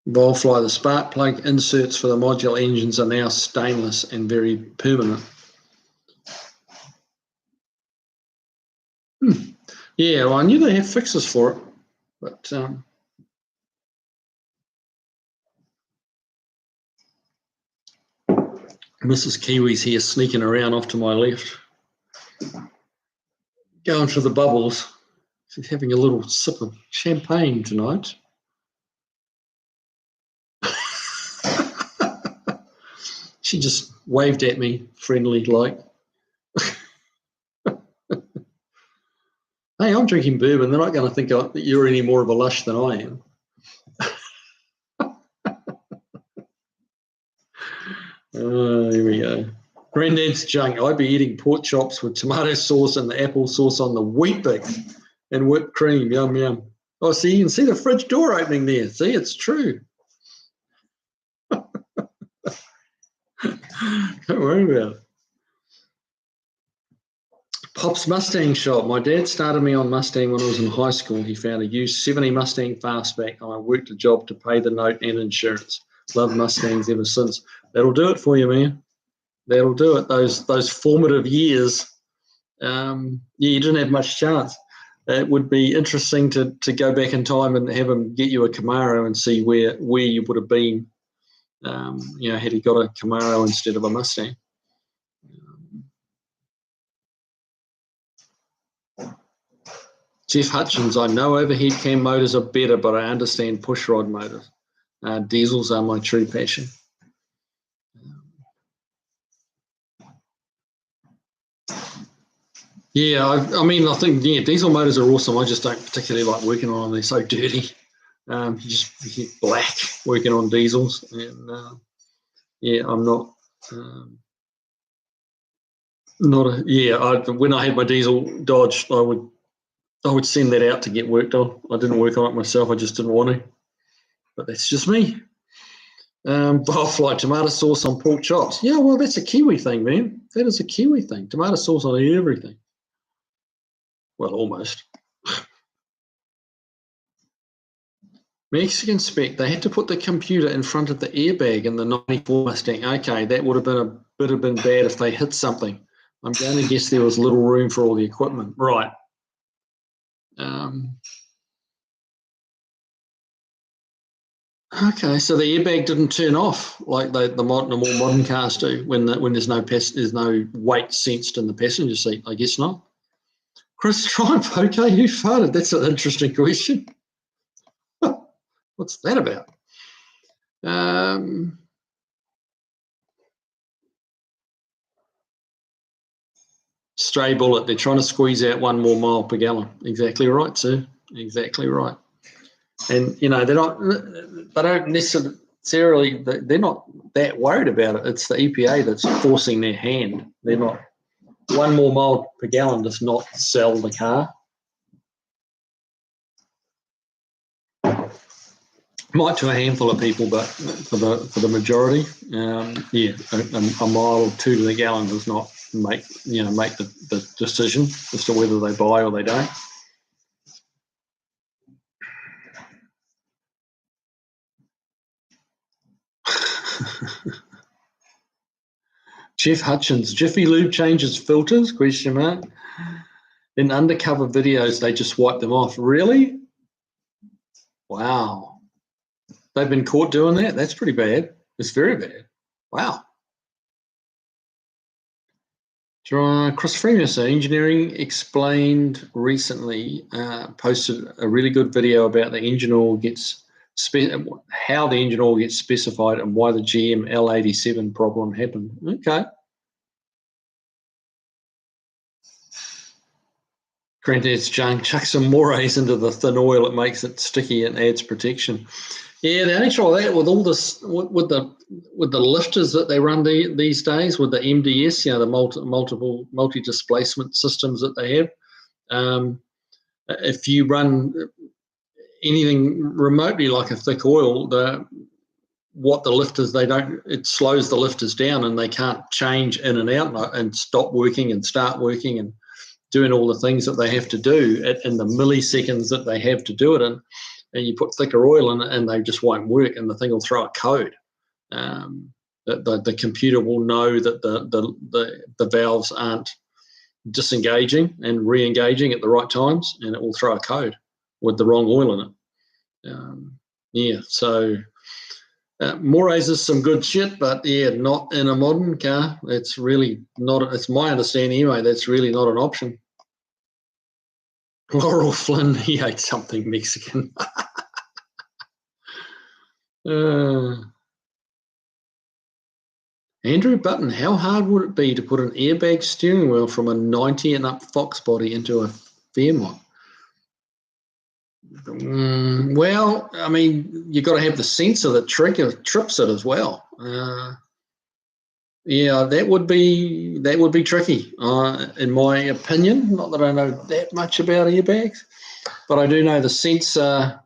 Volfly, the spark plug inserts for the modular engines are now stainless and very permanent. Yeah, well, I knew they had fixes for it, but Mrs. Kiwi's here sneaking around off to my left, going for the bubbles. She's having a little sip of champagne tonight. She just waved at me, friendly like. Hey, I'm drinking bourbon. They're not going to think that you're any more of a lush than I am. Here we go. Granddad's junk. I'd be eating pork chops with tomato sauce and the apple sauce on the Weet-Bix and whipped cream. Yum, yum. Oh, see, you can see the fridge door opening there. See, it's true. Don't worry about it. Pop's Mustang shop. My dad started me on Mustang when I was in high school. He found a used 70 Mustang fastback, and I worked a job to pay the note and insurance. Loved Mustangs ever since. That'll do it for you, man. That'll do it. Those formative years. You didn't have much chance. It would be interesting to go back in time and have him get you a Camaro and see where you would have been, had he got a Camaro instead of a Mustang. Jeff Hutchins, I know overhead cam motors are better, but I understand pushrod motors. Diesels are my true passion. Yeah, I think diesel motors are awesome. I just don't particularly like working on them. They're so dirty. You get black working on diesels, and I'm not. When I had my diesel Dodge, I would send that out to get worked on. I didn't work on it myself. I just didn't want to. But that's just me. Butterfly tomato sauce on pork chops. Yeah, well, that's a Kiwi thing, man. That is a Kiwi thing. Tomato sauce on everything. Well, almost. Mexican spec. They had to put the computer in front of the airbag in the 94 Mustang. Okay, that would have been bit have been bad if they hit something. I'm going to guess there was little room for all the equipment. Right. Okay, so the airbag didn't turn off like the more modern cars do when there's no weight sensed in the passenger seat. I guess not. Chris Triumph, okay, who farted? That's an interesting question. What's that about? Stray bullet. They're trying to squeeze out 1 more mile per gallon. Exactly right, sir. Exactly right. And they don't necessarily. They're not that worried about it. It's the EPA that's forcing their hand. They're not. 1 more mile per gallon does not sell the car. Might to a handful of people, but for the majority, a mile or 2 to the gallon does not make the decision as to whether they buy or they don't. Jeff Hutchins, Jiffy Lube changes filters? ? In undercover videos, they just wipe them off. Really? Wow. They've been caught doing that? That's pretty bad. It's very bad. Wow. Chris Freeman, Engineering Explained recently posted a really good video about the engine oil how the engine oil gets specified and why the GM L87 problem happened. Okay. Granddad's junk, chuck some morays into the thin oil, it makes it sticky and adds protection. Yeah, the only trouble with that, with all this, with the lifters that they run these days, with the MDS, the multi-displacement systems that they have, if you run anything remotely like a thick oil, the lifters, it slows the lifters down and they can't change in and out and stop working and start working and doing all the things that they have to do in the milliseconds that they have to do it in. And you put thicker oil in it and they just won't work and the thing will throw a code. The computer will know that the valves aren't disengaging and re-engaging at the right times, and it will throw a code with the wrong oil in it. So morays is some good shit, but not in a modern car. It's really not. It's my understanding anyway. That's really not an option. Laurel Flynn, he ate something Mexican. Andrew Button, how hard would it be to put an airbag steering wheel from a 90 and up Fox body into a Fairmont? Well, I mean, you've got to have the sensor that trips it as well. That would be tricky, in my opinion. Not that I know that much about airbags, but I do know the sensor.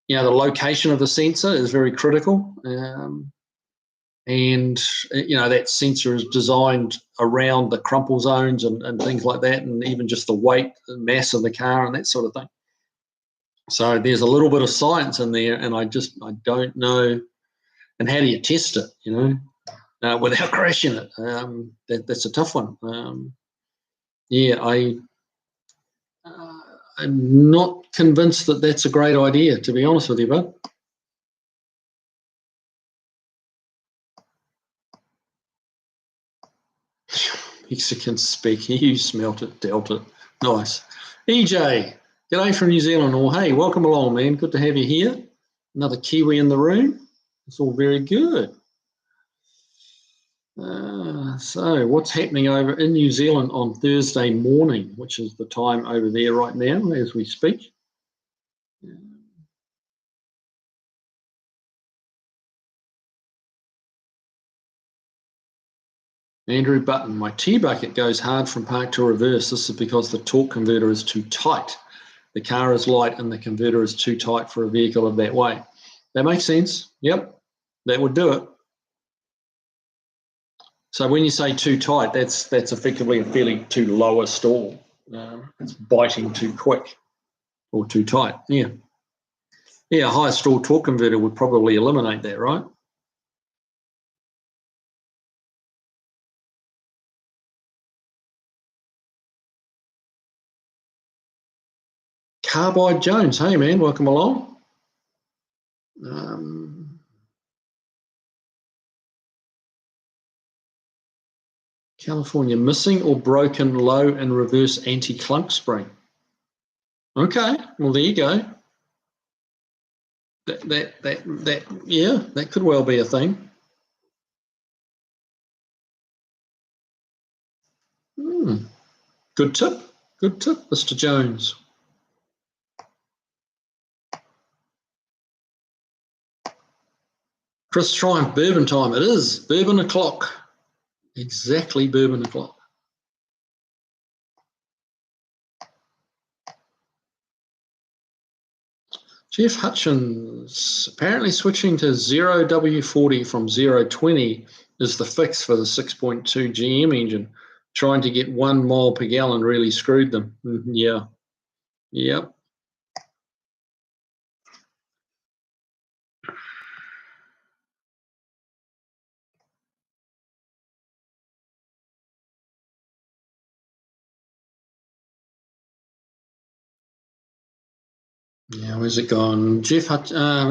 The location of the sensor is very critical, and that sensor is designed around the crumple zones and things like that, and even just the weight and mass of the car and that sort of thing. So there's a little bit of science in there, and I don't know. And how do you test it? Without crashing it. That's a tough one. I'm not convinced that that's a great idea, to be honest with you, bud. Mexican speak. You smelt it, dealt it. Nice. EJ, g'day from New Zealand. Or hey, welcome along, man. Good to have you here. Another Kiwi in the room. It's all very good. So what's happening over in New Zealand on Thursday morning, which is the time over there right now as we speak? Andrew Button, my T-bucket goes hard from park to reverse. This is because the torque converter is too tight. The car is light and the converter is too tight for a vehicle of that weight. That makes sense. Yep, that would do it. So when you say too tight, that's effectively a fairly too low a stall. It's biting too quick or too tight. Yeah, a high stall torque converter would probably eliminate that, right? Carbide Jones. Hey, man, welcome along. California, missing or broken low and reverse anti-clunk spring. Okay, well, there you go. Yeah, that could well be a thing. Good tip, Mr. Jones. Chris Triumph, bourbon time. It is bourbon o'clock. Exactly bourbon o'clock. Jeff Hutchins, apparently switching to 0W40 from 020 is the fix for the 6.2 GM engine. Trying to get 1 mile per gallon really screwed them. Yeah. Yep. Yeah, where's it gone? Jeff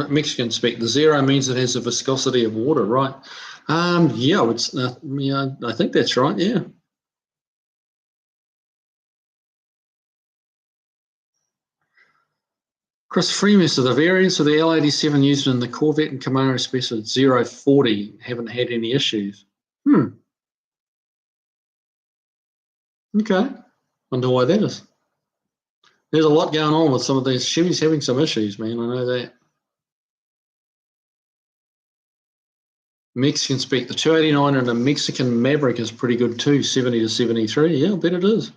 Mexican speak. The 0 means it has the viscosity of water, right? Yeah, I think that's right. Yeah. Chris Freemaster, the variants of the L87 used in the Corvette and Camaro specified 040 haven't had any issues. Okay. Wonder why that is. There's a lot going on with some of these. Chevy's having some issues, man. I know that. Mexican speak. The 289 and the Mexican Maverick is pretty good too, 70 to 73. Yeah, I bet it is.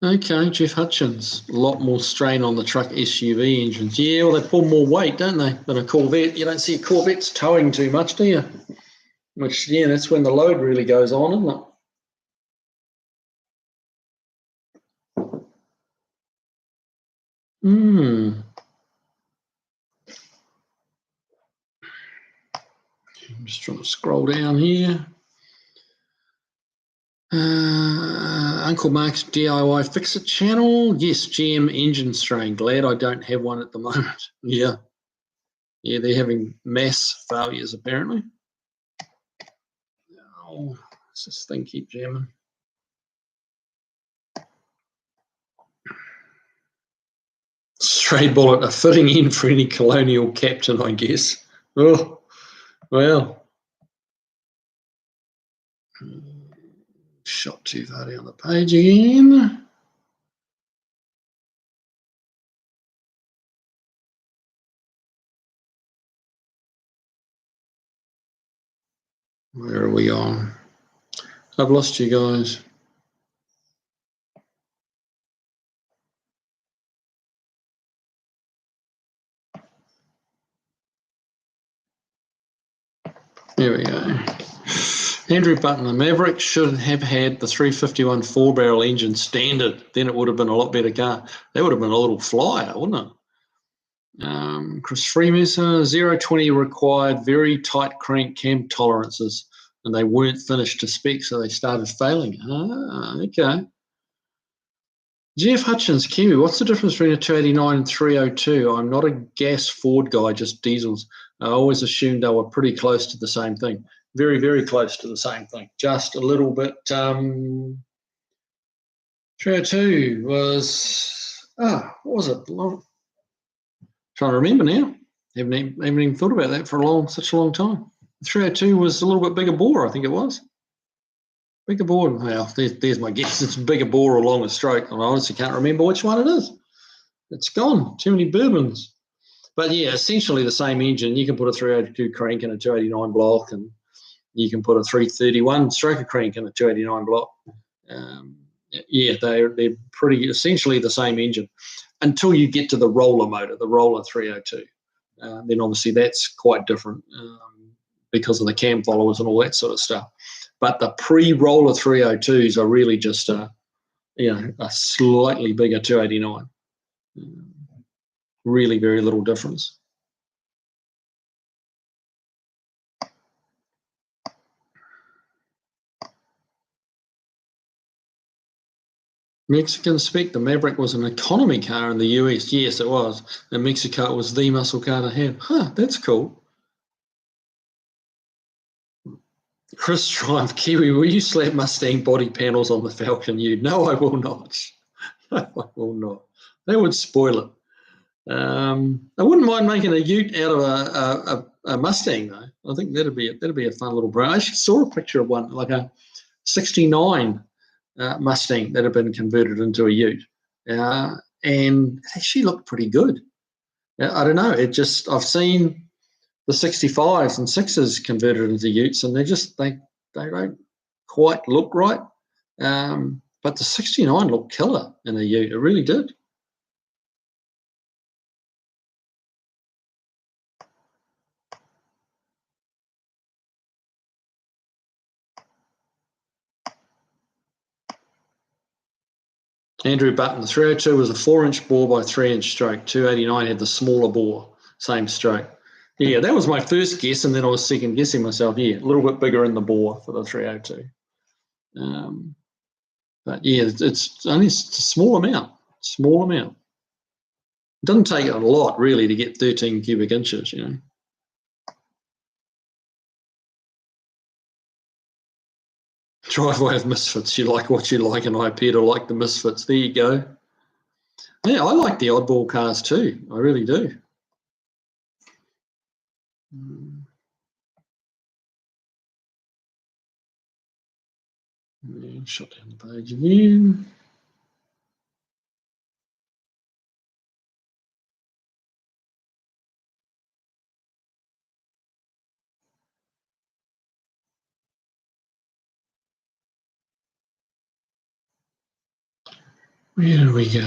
Okay, Jeff Hutchins. A lot more strain on the truck SUV engines. Yeah, well, they pull more weight, don't they, than a Corvette. You don't see Corvettes towing too much, do you? Which, yeah, that's when the load really goes on, isn't it? I'm just trying to scroll down here. Uncle Mark's DIY Fix-It channel. Yes, GM engine strain. Glad I don't have one at the moment. Yeah. Yeah, they're having mass failures, apparently. Oh, does this thing keep jamming? Stray bullet, a fitting in for any colonial captain, I guess. Oh, well. Shot too far down the page again. Where are we on? I've lost you guys. There we go. Andrew Button, the Maverick should have had the 351 4-barrel engine standard. Then it would have been a lot better car. That would have been a little flyer, wouldn't it? Chris Freemason, 020 required very tight crank cam tolerances, and they weren't finished to spec, so they started failing. Okay. Jeff Hutchins, Kiwi, what's the difference between a 289 and 302? I'm not a gas Ford guy, just diesels. I always assumed they were pretty close to the same thing. Very, very close to the same thing. Just a little bit. 302 was, what was it? Trying to remember now. Haven't even thought about that for such a long time. 302 was a little bit bigger bore, I think it was. Bigger bore. Well, there's my guess. It's bigger bore or longer stroke. And I honestly can't remember which one it is. It's gone. Too many bourbons. But yeah, essentially the same engine. You can put a 302 crank in a 289 block, and you can put a 331 stroker crank in a 289 block. Yeah, they're pretty essentially the same engine until you get to the roller motor, the roller 302. Then obviously that's quite different because of the cam followers and all that sort of stuff. But the pre-roller 302s are really just a slightly bigger 289. Really very little difference. Mexican spec, the Maverick was an economy car in the US. Yes, it was. In Mexico, it was the muscle car to have. Huh, that's cool. Chris Triumph, Kiwi, will you slap Mustang body panels on the Falcon U? No, I will not. No, I will not. That would spoil it. I wouldn't mind making a Ute out of a Mustang, though. I think that'd be a fun little brand. I actually saw a picture of one, like a 69 Mustang that had been converted into a Ute, and it actually looked pretty good. I don't know. I've seen the 65s and 6s converted into Utes, and they don't quite look right. But the 69 looked killer in a Ute. It really did. Andrew Button, the 302 was a 4-inch bore by 3-inch stroke. 289 had the smaller bore, same stroke. Yeah, that was my first guess, and then I was second guessing myself. Yeah, a little bit bigger in the bore for the 302. But yeah, it's only a small amount. Small amount. It doesn't take a lot really to get 13 cubic inches, you know. Driveway of Misfits. You like what you like, and I appear to like the Misfits. There you go. Yeah, I like the oddball cars too. I really do. Yeah, shut down the page again. Where do we go?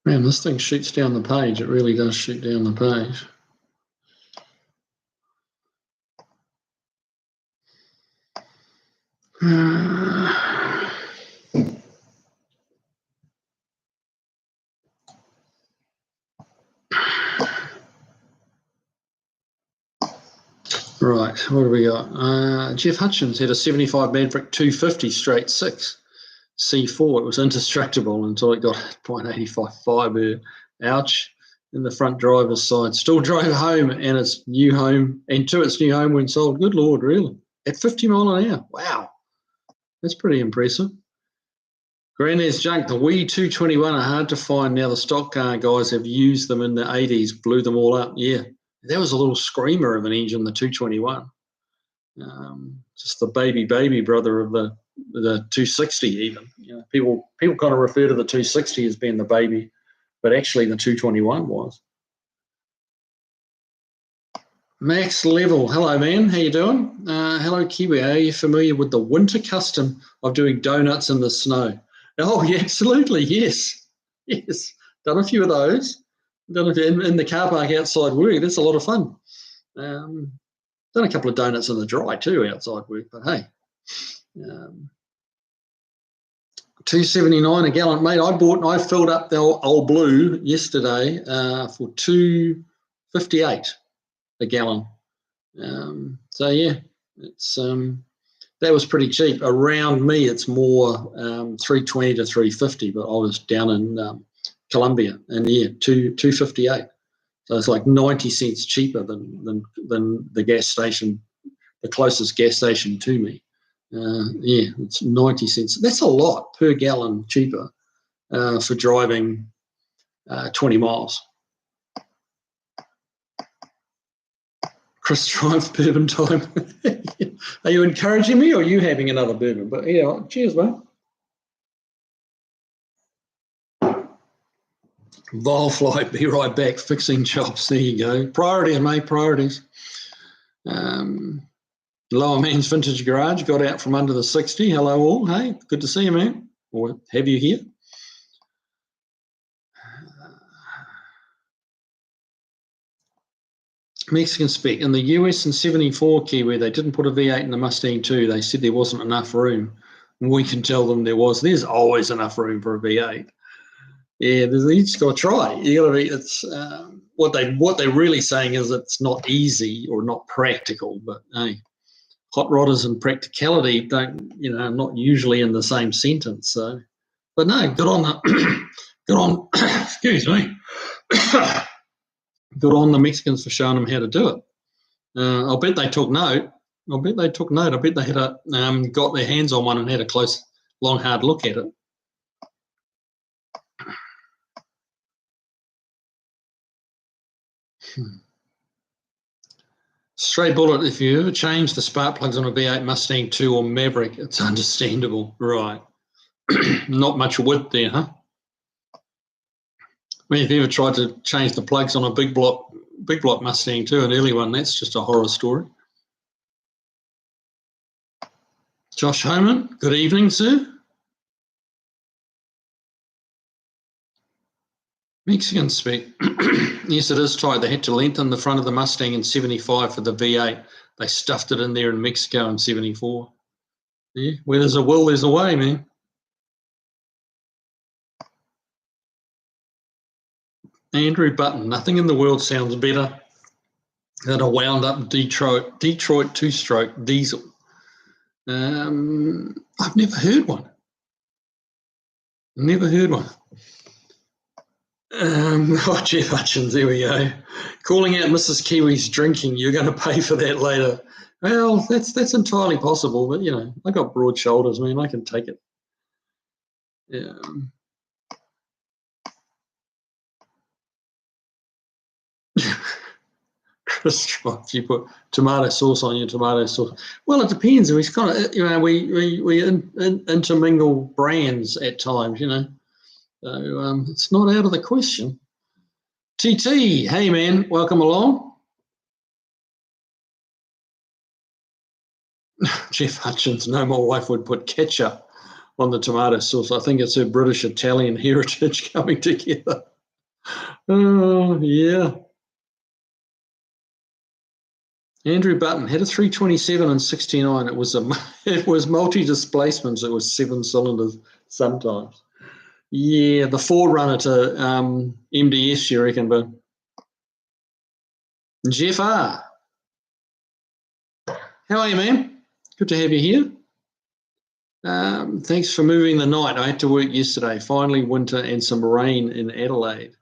Man, this thing shoots down the page. It really does shoot down the page. Right, what do we got? Jeff Hutchins had a 75 Maverick 250 straight 6 C4. It was indestructible until it got 0.85 fibre. Ouch. In the front driver's side. Still drove home and its new home when sold. Good Lord, really? At 50 mile an hour. Wow. That's pretty impressive. Granddad's junk. The Wii 221 are hard to find now. The stock car guys have used them in the 80s, blew them all up. Yeah. That was a little screamer of an engine, the 221. Just the baby brother of the 260 even. You know, people kind of refer to the 260 as being the baby, but actually the 221 was. Max Level, hello man, how you doing? Hello Kiwi, are you familiar with the winter custom of doing donuts in the snow? Oh yeah, absolutely, yes. Done a few of those. Done in the car park outside work. That's a lot of fun. Done a couple of donuts in the dry too outside work, but hey. 2.79 a gallon, mate. I filled up the old blue yesterday for $2.58 a gallon. So yeah, it's that was pretty cheap. Around me, it's more $3.20 to $3.50, but I was down in Colombia, and yeah, $2.58. So it's like 90 cents cheaper than the gas station, the closest gas station to me. Yeah, it's 90 cents. That's a lot per gallon cheaper for driving 20 miles. Chris Triumph bourbon time. Are you encouraging me, or are you having another bourbon? But yeah, cheers, mate. Volfly, be right back. Fixing chops. There you go. Priorities, mate. Priorities. Lower Man's Vintage Garage got out from under the 60. Hello all. Hey, good to see you, man. Or have you here? Mexican spec. In the US in 74 Kiwi, they didn't put a V8 in the Mustang 2. They said there wasn't enough room. We can tell them there was. There's always enough room for a V8. Yeah, you just got to try. You got to be. what they're really saying is it's not easy or not practical. But hey, hot rodders and practicality don't, not usually in the same sentence. So, but no, good on the, good on. Excuse me. Good on the Mexicans for showing them how to do it. I'll bet they took note. I bet they had got their hands on one and had a close, long, hard look at it. Stray bullet, if you ever change the spark plugs on a V8 Mustang 2 or Maverick, it's understandable. Right. Not much width there, huh? I mean, if you ever tried to change the plugs on a big block Mustang 2, an early one, that's just a horror story. Josh Homan, good evening, sir. Mexican spec. Yes, it is tight. They had to lengthen the front of the Mustang in 75 for the V8. They stuffed it in there in Mexico in 74. Yeah, where there's a will, there's a way, man. Andrew Button, nothing in the world sounds better than a wound-up Detroit two-stroke diesel. I've never heard one. Jeff Hutchins, there we go. Calling out Mrs. Kiwi's drinking. You're going to pay for that later. Well, that's entirely possible, but I got broad shoulders, man. I can take it. Yeah. Chris, if you put tomato sauce on your tomato sauce. Well, it depends. It's kind of, we intermingle brands at times, So it's not out of the question. TT, hey man, welcome along. Jeff Hutchins, no, my wife would put ketchup on the tomato sauce. I think it's her British-Italian heritage coming together. Oh, yeah. Andrew Button had a 327 and 69. It was multi-displacements. It was 7 cylinders sometimes. Yeah, the forerunner to MDS, you reckon, but Jeff R. How are you, man? Good to have you here. Thanks for moving the night. I had to work yesterday. Finally, winter and some rain in Adelaide.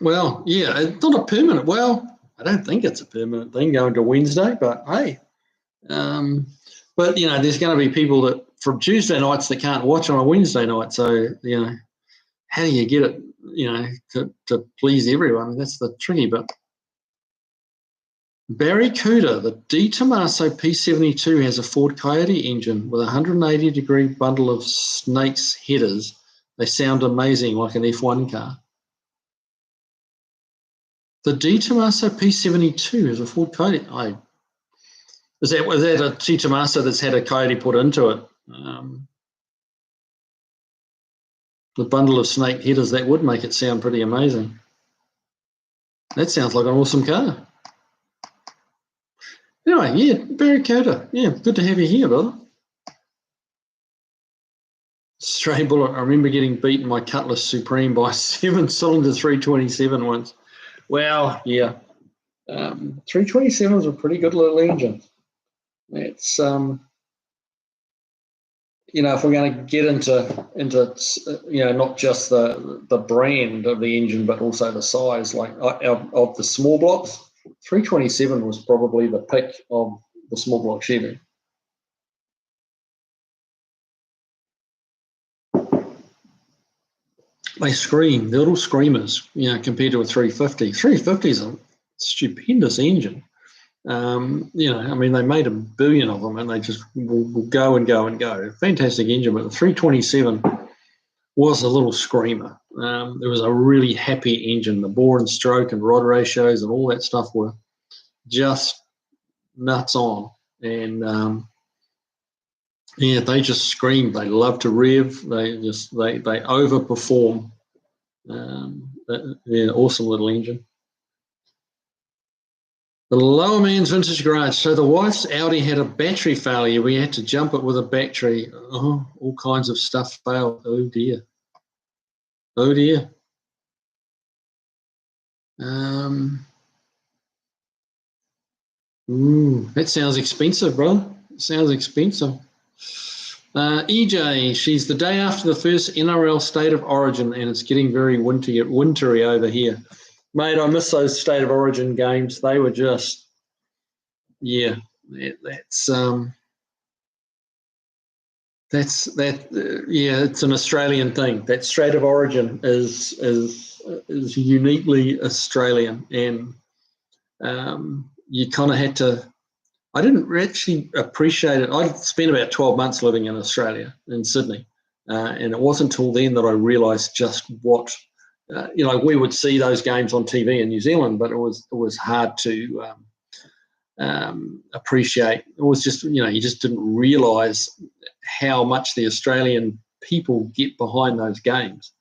Well, yeah, it's not a permanent. Well, I don't think it's a permanent thing going to Wednesday, but hey. But, there's going to be people that from Tuesday nights that can't watch on a Wednesday night. So, how do you get it, to please everyone? That's the tricky bit. Barry Cooter, the D Tomaso P72 has a Ford Coyote engine with a 180-degree bundle of snakes headers. They sound amazing, like an F1 car. The D Tomaso P72 is a Ford Coyote. Was that a D Tomaso that's had a Coyote put into it? The bundle of snake headers, that would make it sound pretty amazing. That sounds like an awesome car. Anyway, yeah, Barry Coda. Yeah, good to have you here, brother. Stray bullet. I remember getting beaten by Cutlass Supreme by 7-cylinder 327 once. Well, yeah. 327 is a pretty good little engine. It's if we're going to get into not just the brand of the engine, but also the size, like of the small blocks, 327 was probably the pick of the small block Chevy. They scream, they're little screamers, compared to a 350. 350 is a stupendous engine. They made a billion of them and they just will go and go and go. Fantastic engine, but the 327 was a little screamer. It was a really happy engine. The bore and stroke and rod ratios and all that stuff were just nuts on. And they just scream. They love to rev. They overperform. Awesome little engine. The Lower Man's Vintage Garage. So the wife's Audi had a battery failure. We had to jump it with a battery. Oh, all kinds of stuff failed. Oh dear. That sounds expensive, brother. Sounds expensive. EJ, she's the day after the first NRL State of Origin, and it's getting very wintry over here. Mate, I miss those State of Origin games. They were just, yeah, it's an Australian thing. That State of Origin is uniquely Australian, and you kind of had to. I didn't actually appreciate it. I spent about 12 months living in Australia, in Sydney, and it wasn't until then that I realised just what, we would see those games on TV in New Zealand, but it was hard to appreciate. It was just, you just didn't realise how much the Australian people get behind those games.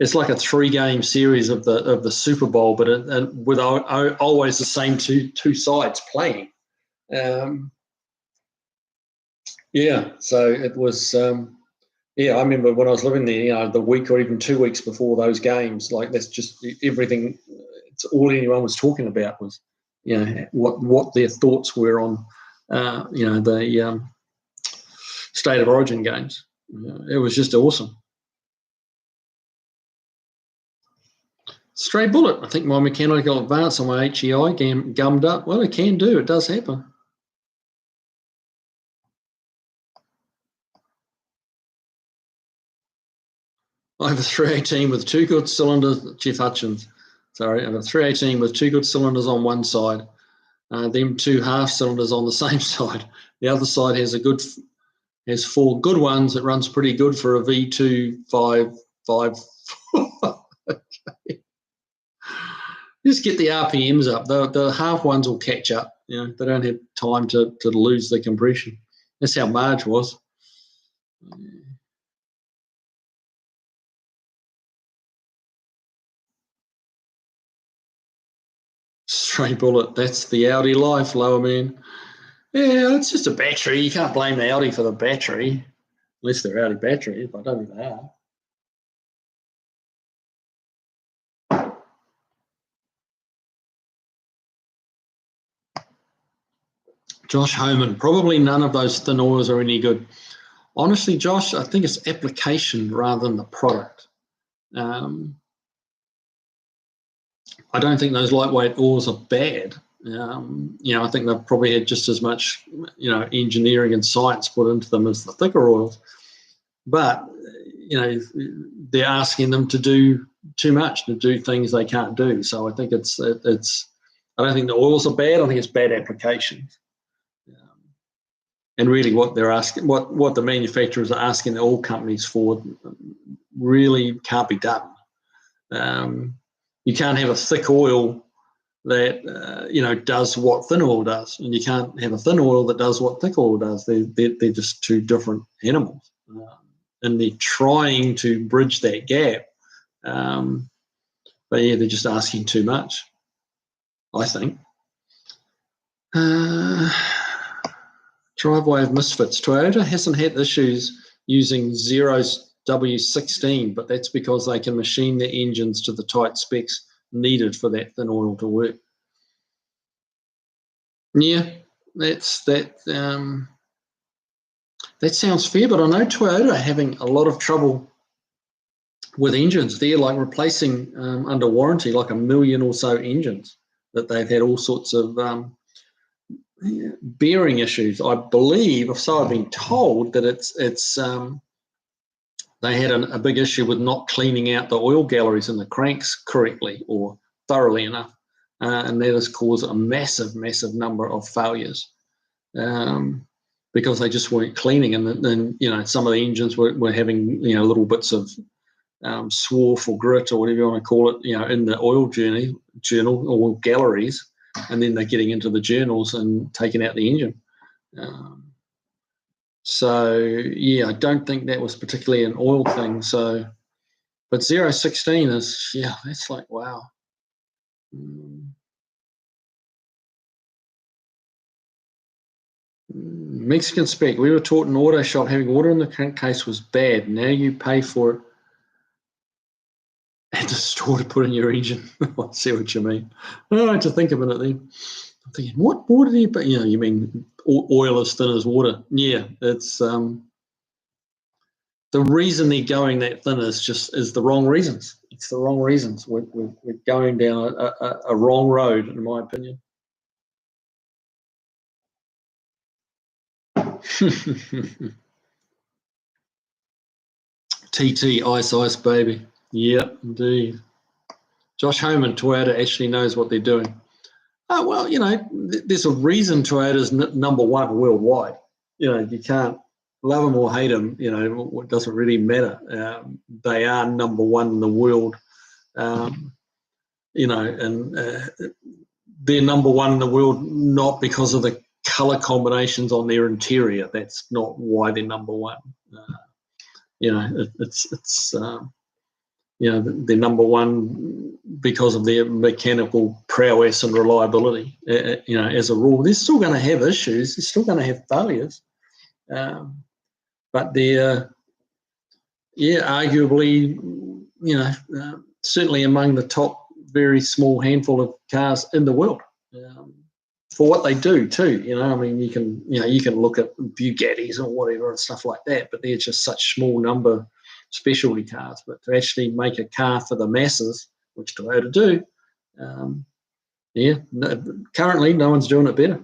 It's like a 3-game series of the Super Bowl, but with always the same two sides playing. So it was. I remember when I was living there, the week or even 2 weeks before those games, like that's just everything. It's all anyone was talking about was, what their thoughts were on, the State of Origin games. It was just awesome. Stray bullet. I think my mechanical advance on my HEI gummed up. Well, it can do. It does happen. I have a 318 with 2 good cylinders. Jeff Hutchins. Sorry, I have a 318 with 2 good cylinders on one side. Them 2 half cylinders on the same side. The other side has 4 good ones. It runs pretty good for a V2.5. Okay. Just get the RPMs up. The half ones will catch up. They don't have time to lose the compression. That's how Marge was. Straight bullet. That's the Audi life, lower man. Yeah, it's just a battery. You can't blame the Audi for the battery, unless they're Audi batteries, but I don't think they are. Josh Homan, probably none of those thin oils are any good. Honestly, Josh, I think it's application rather than the product. I don't think those lightweight oils are bad. I think they've probably had just as much, engineering and science put into them as the thicker oils. But, they're asking them to do too much, to do things they can't do. So I think it's. I don't think the oils are bad. I think it's bad applications. And really, what they're asking, what the manufacturers are asking the oil companies for, really can't be done. You can't have a thick oil that does what thin oil does, and you can't have a thin oil that does what thick oil does. They're just two different animals, and they're trying to bridge that gap. But yeah, they're just asking too much, I think. Driveway of misfits. Toyota hasn't had issues using Zero's W16, but that's because they can machine their engines to the tight specs needed for that thin oil to work. Yeah, that sounds fair, but I know Toyota are having a lot of trouble with engines. They're like replacing under warranty like 1 million or so engines that they've had all sorts of bearing issues. I believe, so I've been told, that it's they had a big issue with not cleaning out the oil galleries in the cranks correctly or thoroughly enough, and that has caused a massive number of failures because they just weren't cleaning, and then some of the engines were having little bits of swarf or grit or whatever you want to call it, in the oil journal or galleries, and then they're getting into the journals and taking out the engine. So yeah, I don't think that was particularly an oil thing. So, but 016 is, that's like, wow. Mexican spec. We were taught in auto shop having water in the crankcase was bad. Now you pay for it at the store to put in your engine. I see what you mean. I had to think a minute then. I'm thinking, what water do you put? You mean oil as thin as water? Yeah, it's the reason they're going that thin is the wrong reasons. It's the wrong reasons. We're going down a wrong road, in my opinion. TT, ice, baby. Yep, indeed. Josh Homan, Toyota actually knows what they're doing. Oh, well, there's a reason Toyota's number one worldwide. You can't love them or hate them. It doesn't really matter. They are number one in the world. And they're number one in the world not because of the color combinations on their interior. That's not why they're number one. They're number one because of their mechanical prowess and reliability. As a rule, they're still going to have issues. They're still going to have failures, but they're, arguably, certainly among the top very small handful of cars in the world. For what they do too, you can look at Bugattis or whatever and stuff like that, but they're just such small number specialty cars. But to actually make a car for the masses, which Toyota do, currently no one's doing it better.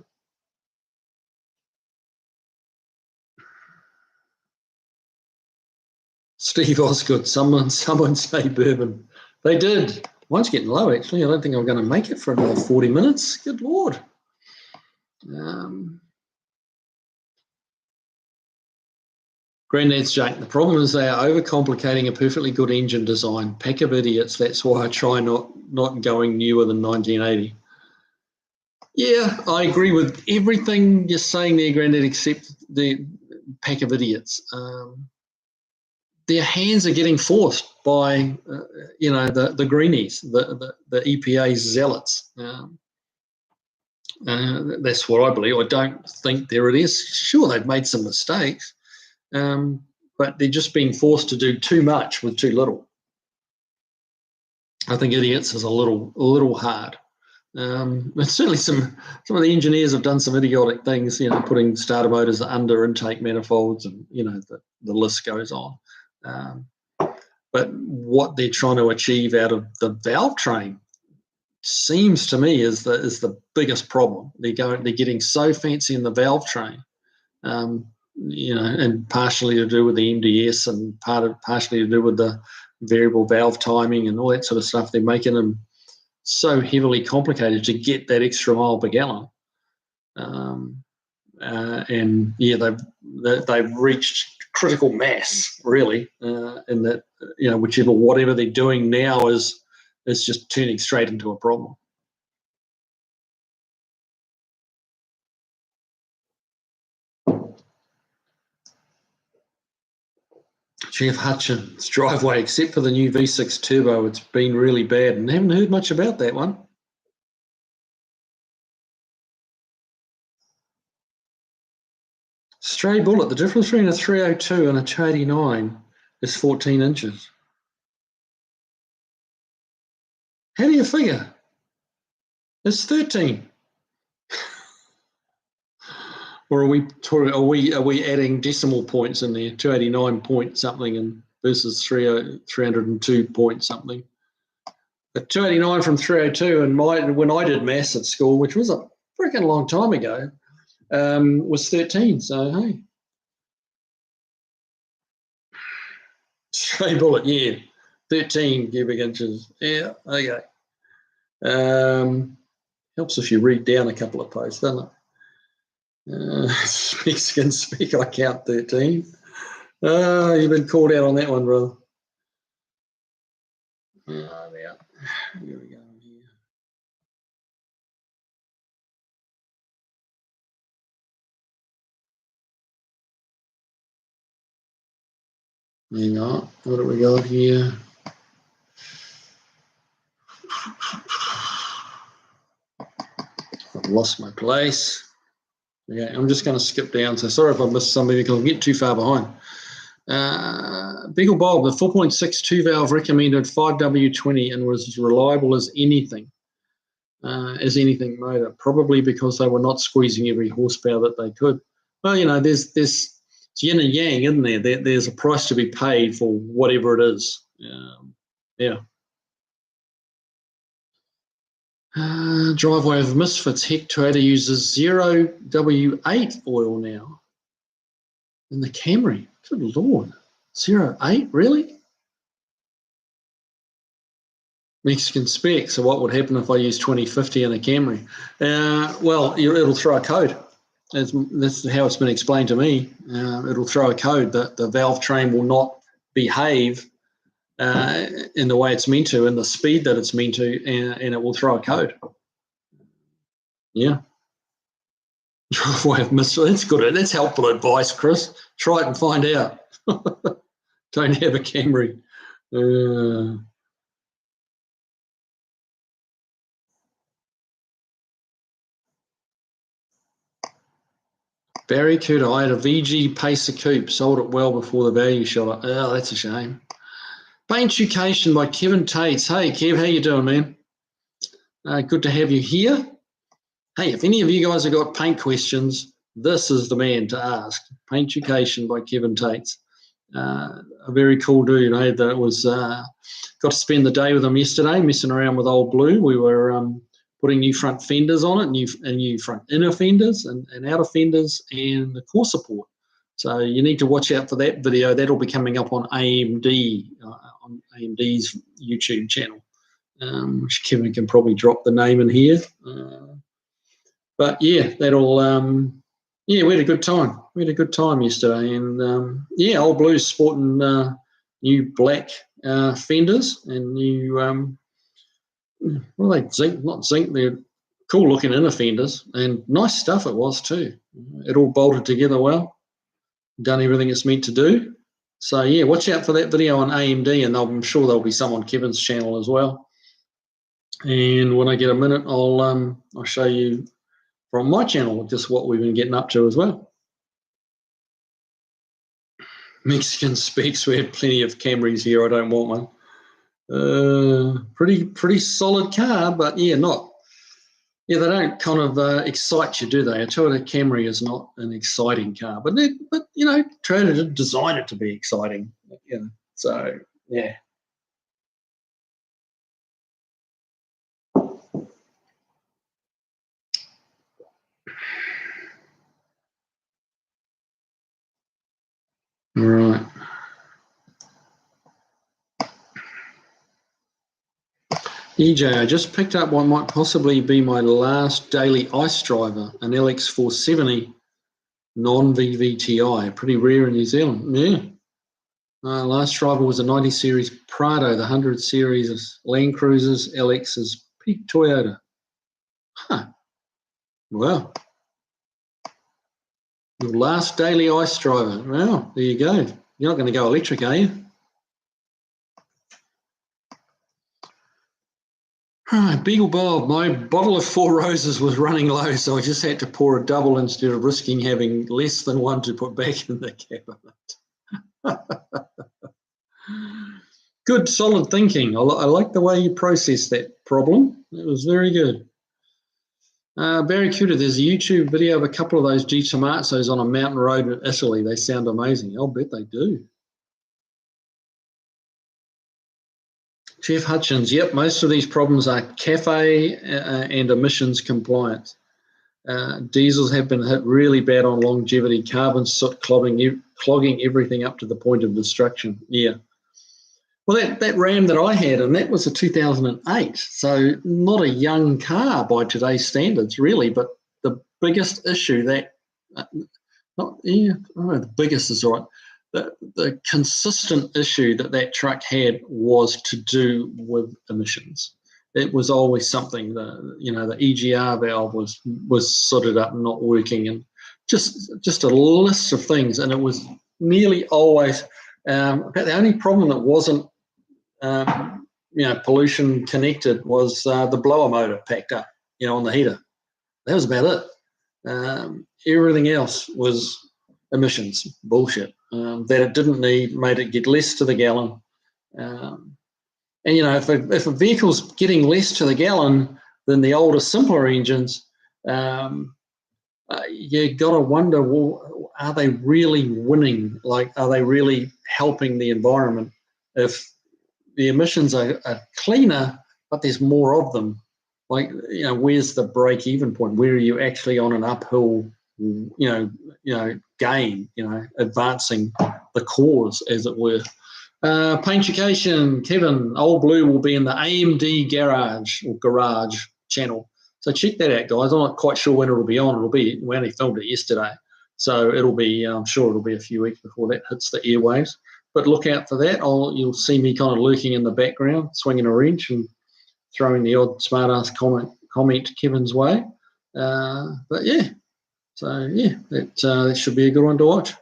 Steve Osgood, someone say bourbon. They did. Mine's getting low, actually. I don't think I'm going to make it for another 40 minutes. Good Lord. Granddad's Jake, the problem is they are overcomplicating a perfectly good engine design. Pack of idiots. That's why I try not going newer than 1980. Yeah, I agree with everything you're saying there, Granddad, except the pack of idiots. Their hands are getting forced by, the greenies, the EPA zealots. That's what I believe. I don't think there it is. Sure, they've made some mistakes, but they're just being forced to do too much with too little. I think idiots is a little hard. Certainly some of the engineers have done some idiotic things, putting starter motors under intake manifolds, and the list goes on. But what they're trying to achieve out of the valve train seems to me is the biggest problem. They're getting so fancy in the valve train, and partially to do with the MDS and partially to do with the variable valve timing and all that sort of stuff. They're making them so heavily complicated to get that extra mile per gallon. They've reached critical mass, really, in that, whatever they're doing now is just turning straight into a problem. Jeff Hutchins, driveway, except for the new V6 turbo, it's been really bad, and haven't heard much about that one. Stray bullet, the difference between a 302 and a 289 is 14 inches. How do you figure? It's 13. Or are we adding decimal points in there? 289 point something and versus 302 point something. But 289 from 302, and when I did maths at school, which was a freaking long time ago, was 13. So hey, stray bullet, yeah, 13 cubic inches. Yeah, okay. Helps if you read down a couple of posts, doesn't it? Mexican speak, I count 13. You've been called out on that one, brother. Yeah. Here we go. Hang on, what do we got here? I've lost my place. Okay, I'm just going to skip down. So sorry if I missed something because I'm getting too far behind. Beagle Bob, the 4.62 valve recommended 5W20 and was as reliable as anything motor, probably because they were not squeezing every horsepower that they could. Well, there's yin and yang, isn't there? There's a price to be paid for whatever it is. Yeah. Driveway of Misfits, Heck Toyota uses 0W8 oil now in the Camry. Good Lord. 0.8, really? Mexican spec. So what would happen if I use 2050 in a Camry? Well, it'll throw a code. That's how it's been explained to me. It'll throw a code that the valve train will not behave in the way it's meant to, in the speed that it's meant to, and it will throw a code. Yeah. Driveway of Misfits. That's good. That's helpful advice, Chris. Try it and find out. Don't have a Camry. Barracuda, I had a VG Pacer Coupe, sold it well before the value shot up. Oh, that's a shame. Paintucation by Kevin Tates. Hey, Kev, how you doing, man? Good to have you here. Hey, if any of you guys have got paint questions, this is the man to ask. Paintucation by Kevin Tates. A very cool dude. That was got to spend the day with him yesterday, messing around with Old Blue. We were putting new front fenders on it, new front inner fenders and outer fenders, and the core support. So you need to watch out for that video. That'll be coming up on AMD's YouTube channel, which Kevin can probably drop the name in here. But yeah, that'll we had a good time. We had a good time yesterday, and Old Blue's sporting new black fenders and new zinc, not zinc. They're cool looking inner fenders, and nice stuff it was too. It all bolted together well. Done everything it's meant to do. So yeah, watch out for that video on AMD, and I'm sure there'll be some on Kevin's channel as well. And when I get a minute, I'll show you from my channel just what we've been getting up to as well. Mexican specs. We have plenty of Camrys here. I don't want one. Pretty solid car, but they don't kind of excite you, do they? A Toyota Camry is not an exciting car, but Toyota did design it to be exciting. So yeah. All right. EJ, I just picked up what might possibly be my last daily ice driver, an LX470 non-VVTI, pretty rare in New Zealand. Yeah. Last driver was a 90 series Prado, the 100 series Land Cruisers, LX's peak Toyota. Huh. Well, your last daily ice driver. Well, there you go. You're not going to go electric, are you? All right, Beagle Bob, my bottle of Four Roses was running low, so I just had to pour a double instead of risking having less than one to put back in the cabinet. Good, solid thinking. I like the way you processed that problem. It was very good. Barracuda, there's a YouTube video of a couple of those G Tomazos on a mountain road in Italy. They sound amazing. I'll bet they do. Jeff Hutchins, yep, most of these problems are CAFE and emissions compliance. Diesels have been hit really bad on longevity, carbon soot clogging everything up to the point of destruction. Yeah. Well, that Ram that I had, and that was a 2008, so not a young car by today's standards, really. But the biggest issue the biggest is right. The consistent issue that truck had was to do with emissions. It was always something. The EGR valve was sooted up and not working, and just a list of things. And it was nearly always about the only problem that wasn't pollution connected was the blower motor packed up, on the heater. That was about it. Everything else was emissions bullshit. that it didn't need, made it get less to the gallon. And if a vehicle's getting less to the gallon than the older, simpler engines, you got to wonder, well, are they really winning? Like, are they really helping the environment? If the emissions are cleaner, but there's more of them, like, where's the break-even point? Where are you actually on an uphill, gain, advancing the cause, as it were? Paintucation, Kevin, Old Blue will be in the AMD garage channel. So check that out, guys. I'm not quite sure when it'll be on. We only filmed it yesterday. So it'll be, I'm sure it'll be a few weeks before that hits the airwaves. But look out for that. You'll see me kind of lurking in the background, swinging a wrench and throwing the odd smart-ass comment Kevin's way. But yeah, so yeah, that should be a good one to watch.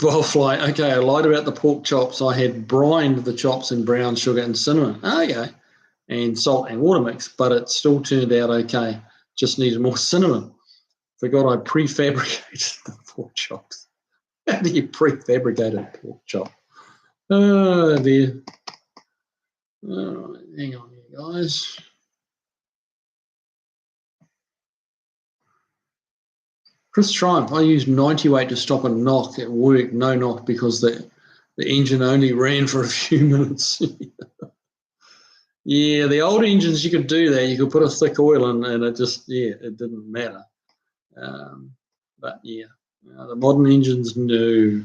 Wildfly, okay, I lied about the pork chops. I had brined the chops in brown sugar and cinnamon. Okay, and salt and water mix, but it still turned out okay. Just needed more cinnamon. Forgot I prefabricated the pork chops. How do you prefabricate a pork chop? Oh dear. All right, hang on here, guys. Chris Triumph, I used 90 weight to stop a knock at work, no knock because the engine only ran for a few minutes. Yeah, the old engines, you could do that. You could put a thick oil in and it just, it didn't matter. But yeah, the modern engines, no.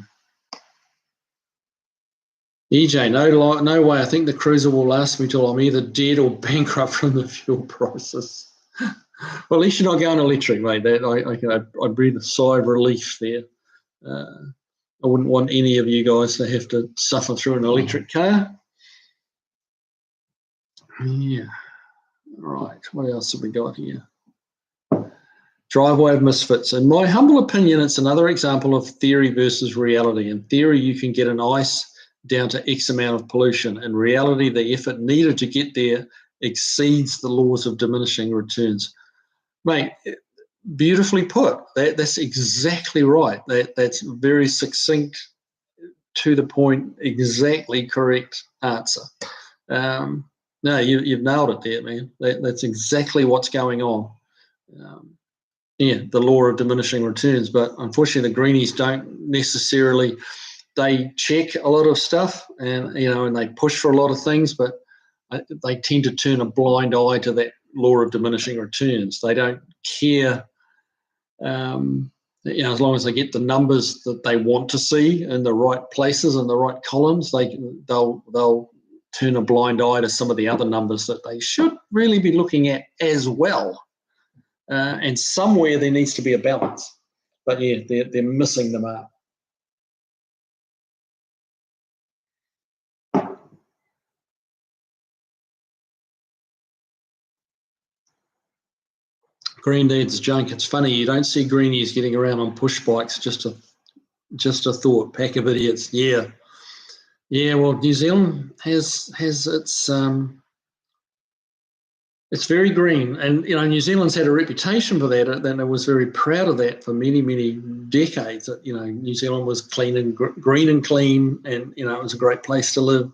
EJ, no way. I think the Cruiser will last me till I'm either dead or bankrupt from the fuel prices. Well, at least you're not going electric, mate. I breathe a sigh of relief there. I wouldn't want any of you guys to have to suffer through an electric car. Yeah. Right. What else have we got here? Driveway of misfits. In my humble opinion, it's another example of theory versus reality. In theory, you can get an ice down to X amount of pollution. In reality, the effort needed to get there exceeds the laws of diminishing returns. Mate, beautifully put. That's exactly right. That's very succinct, to the point, exactly correct answer. No, you've nailed it there, man. That's exactly what's going on. The law of diminishing returns. But unfortunately, the greenies don't necessarily. They check a lot of stuff, and and they push for a lot of things, but they tend to turn a blind eye to that law of diminishing returns. They don't care. As long as they get the numbers that they want to see in the right places and the right columns, they'll turn a blind eye to some of the other numbers that they should really be looking at as well. And somewhere there needs to be a balance, but yeah, they're missing the mark. Granddad's junk. It's funny, you don't see greenies getting around on push bikes. Just a thought. Pack of idiots. Yeah. Well, New Zealand has it's very green, and New Zealand's had a reputation for that, and it was very proud of that for many, many decades. New Zealand was clean and green and clean, and it was a great place to live.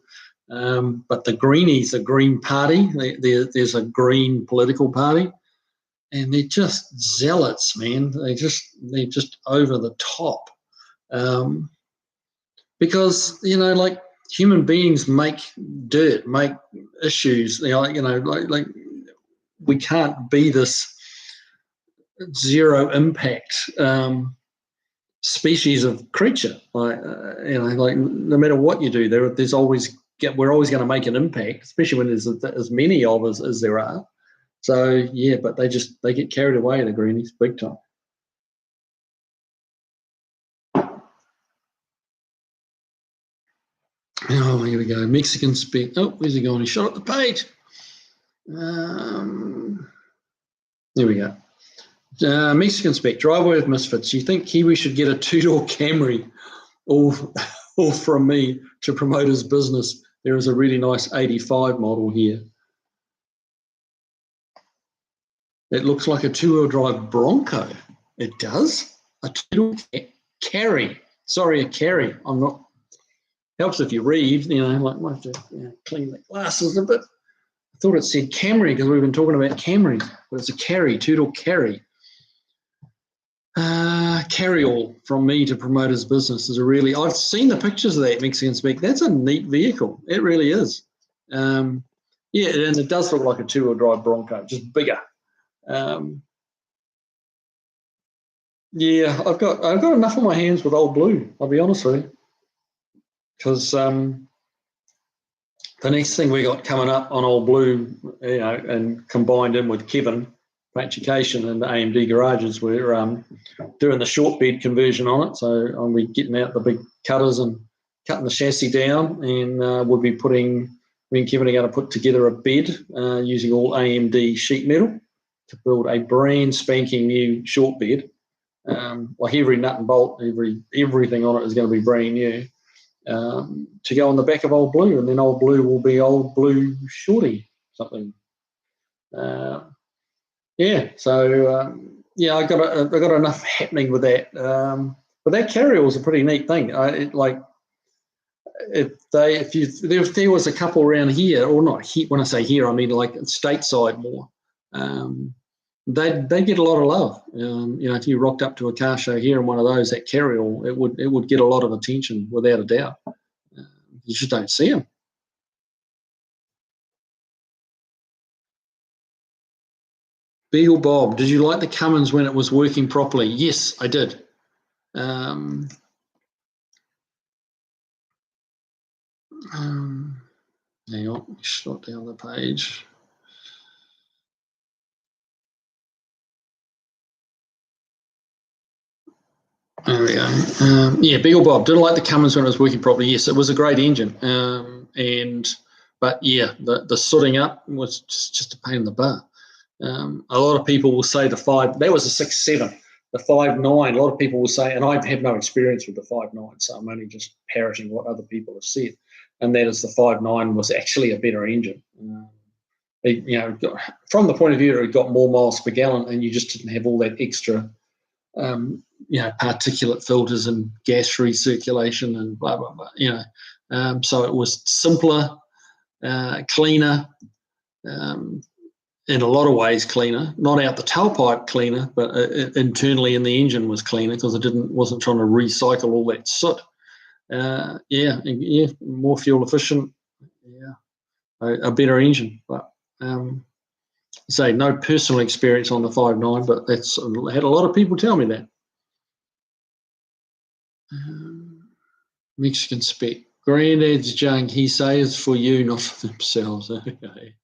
But the Greenies, the Green Party, there's a green political party. And they're just zealots, man. They're just over the top, because like human beings make dirt, make issues. Like we can't be this zero impact species of creature. Like no matter what you do, we're always going to make an impact, especially when there's as many of us as there are. So yeah, but they get carried away, the greenies, big time. Oh, here we go. Mexican spec. Oh, where's he going? He shot up the page. There we go. Mexican spec. Driveway of misfits. You think Kiwi should get a two-door Camry? All from me to promote his business. There is a really nice 85 model here. It looks like a two-wheel drive Bronco. It does. A two carry. Sorry, a carry. I'm not. Helps if you read. Like might have to clean the glasses a bit. I thought it said Camry because we've been talking about Camrys, but it's a carry, two-door carry. Carry-all from me to promote his business is a really. I've seen the pictures of that Mexican Speak. That's a neat vehicle. It really is. Yeah, and it does look like a two-wheel drive Bronco, just bigger. Yeah, I've got enough on my hands with Old Blue. I'll be honest with you, because the next thing we got coming up on Old Blue, and combined in with Kevin Patrication and the AMD garages, we're doing the short bed conversion on it. So I'll be getting out the big cutters and cutting the chassis down, and we'll be me and Kevin are going to put together a bed using all AMD sheet metal to build a brand spanking new short bed. Like every nut and bolt, everything on it is going to be brand new, to go on the back of Old Blue, and then Old Blue will be Old Blue Shorty something. So I got enough happening with that. But that carrier was a pretty neat thing. If there was a couple around here, or not here, when I say here, I mean like stateside more. They get a lot of love. If you rocked up to a car show here in one of those, that carry-all, it would get a lot of attention without a doubt. You just don't see them. Beagle Bob, did you like the Cummins when it was working properly? Yes, I did. Hang on, shot down the page. There we go. Beagle Bob, did I like the Cummins when it was working properly? Yes, it was a great engine. But the sooting up was just a pain in the butt. A lot of people will say that was a 6.7. The 5.9, a lot of people will say, and I have no experience with the 5.9, so I'm only just parroting what other people have said, and that is the 5.9 was actually a better engine. From the point of view that it got more miles per gallon, and you just didn't have all that extra, particulate filters and gas recirculation and blah, blah, blah, so it was simpler, cleaner, in a lot of ways cleaner, not out the tailpipe cleaner, but internally in the engine was cleaner because it wasn't trying to recycle all that soot. More fuel efficient, a better engine. But no personal experience on the 5.9, but I had a lot of people tell me that. Mexican Spec, Grandad's junk, he says for you, not for themselves. Okay.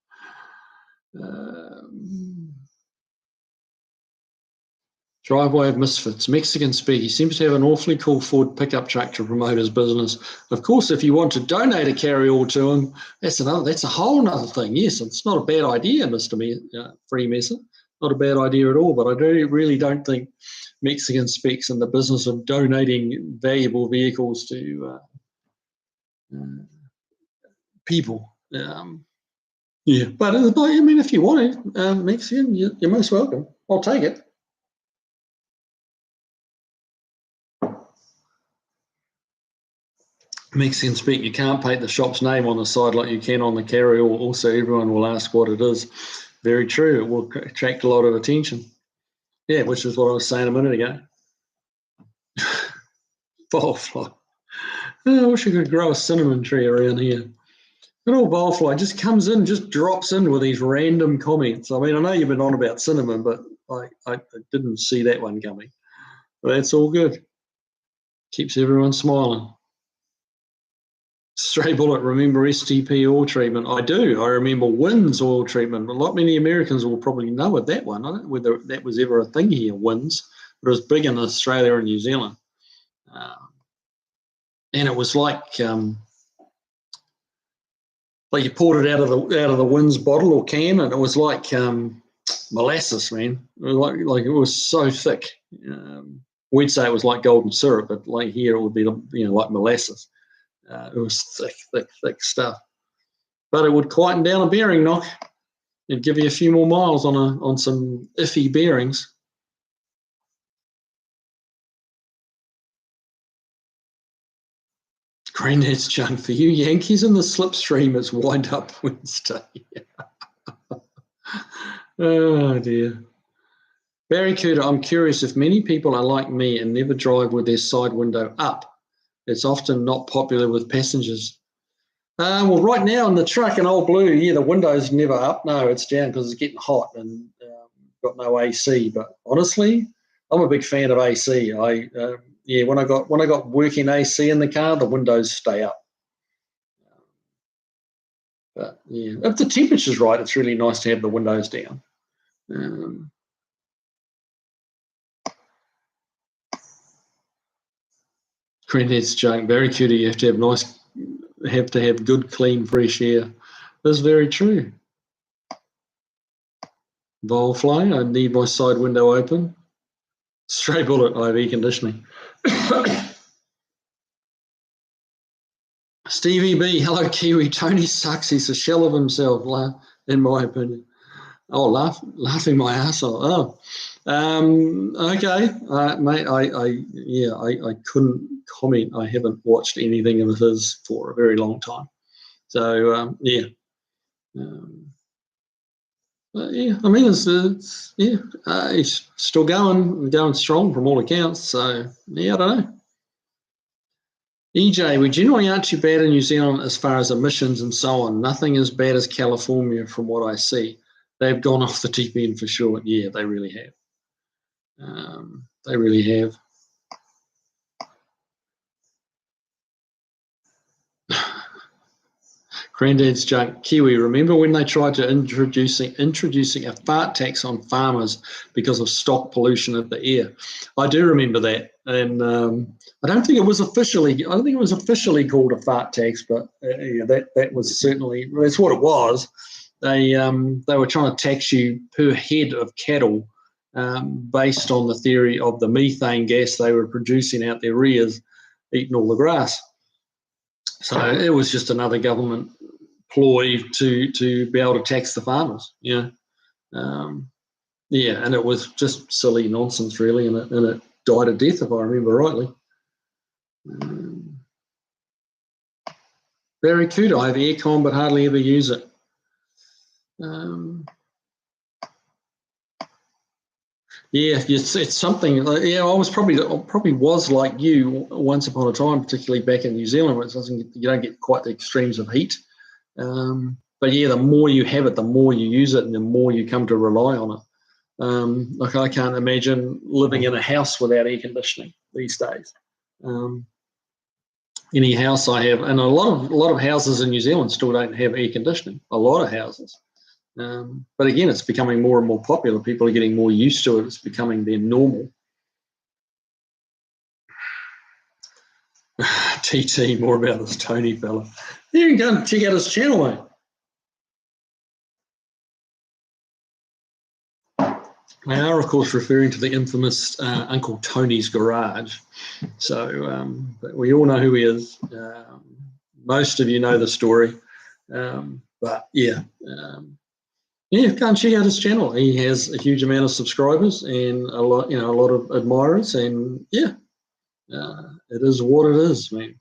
Driveway of Misfits, Mexican Spec. He seems to have an awfully cool Ford pickup truck to promote his business. Of course, if you want to donate a carry-all to him, that's a whole other thing. Yes, it's not a bad idea, Mr. Freemasser. Not a bad idea at all, but I really don't think Mexican Spec's in the business of donating valuable vehicles to people. But I mean, if you want it, Mexican, you're most welcome. I'll take it. Mexican Spec, you can't paint the shop's name on the side like you can on the carry-all. Also, everyone will ask what it is. Very true. It will attract a lot of attention. Yeah, which is what I was saying a minute ago. Bowlfly. I wish I could grow a cinnamon tree around here. An old bowlfly just comes in, just drops in with these random comments. I mean, I know you've been on about cinnamon, but I didn't see that one coming. But that's all good. Keeps everyone smiling. Stray Bullet, remember STP oil treatment? I do. I remember WINS oil treatment. A lot many Americans will probably know what that one. I don't know whether that was ever a thing here, WINS, but it was big in Australia and New Zealand. And it was like you poured it out of the WINS bottle or can, and it was like molasses, man. It was like it was so thick. We'd say it was like golden syrup, but like here it would be like molasses. It was thick stuff. But it would quieten down a bearing knock. It'd give you a few more miles on some iffy bearings. Granddad's junk for you Yankees in the slipstream. It's wind up Wednesday. Oh dear. Barry Cooter, I'm curious if many people are like me and never drive with their side window up. It's often not popular with passengers. Well, right now in the truck in Old Blue, yeah, the window's never up. No, it's down because it's getting hot and got no AC. But honestly, I'm a big fan of AC. When I got working AC in the car, the windows stay up. But yeah, if the temperature's right, it's really nice to have the windows down. Granddad's joke, very cute. You have to have good, clean, fresh air. That's very true. Vol flow, I need my side window open. Stray bullet, I have air conditioning. Stevie B, hello Kiwi. Tony sucks. He's a shell of himself, in my opinion. Oh, laughing my ass off. Oh, okay, mate. I couldn't comment. I haven't watched anything of his for a very long time. So yeah. I mean, he's still going strong from all accounts. So yeah, I don't know. EJ, we generally aren't too bad in New Zealand as far as emissions and so on. Nothing as bad as California from what I see. They've gone off the deep end for sure. Yeah, they really have. They really have. Granddad's junk. Kiwi, remember when they tried to introducing a fart tax on farmers because of stock pollution of the air? I do remember that, and I don't think it was officially. I don't think it was officially called a fart tax, but that was certainly that's what it was. They were trying to tax you per head of cattle based on the theory of the methane gas they were producing out their rears, eating all the grass. So it was just another government ploy to be able to tax the farmers. And it was just silly nonsense, really, and it died a death, if I remember rightly. Very cute. I have aircon, but hardly ever use it. It's something. I was probably was like you once upon a time, particularly back in New Zealand, where you don't get quite the extremes of heat. But yeah, the more you have it, the more you use it, and the more you come to rely on it. Like I can't imagine living in a house without air conditioning these days. Any house I have, and a lot of houses in New Zealand still don't have air conditioning. A lot of houses. But again, it's becoming more and more popular. People are getting more used to it. It's becoming their normal. TT, more about this Tony fella. You can go and check out his channel, mate. They are, of course, referring to the infamous Uncle Tony's Garage. So we all know who he is. Most of you know the story. But yeah. Go and check out his channel. He has a huge amount of subscribers and a lot of admirers, and it is what it is, man.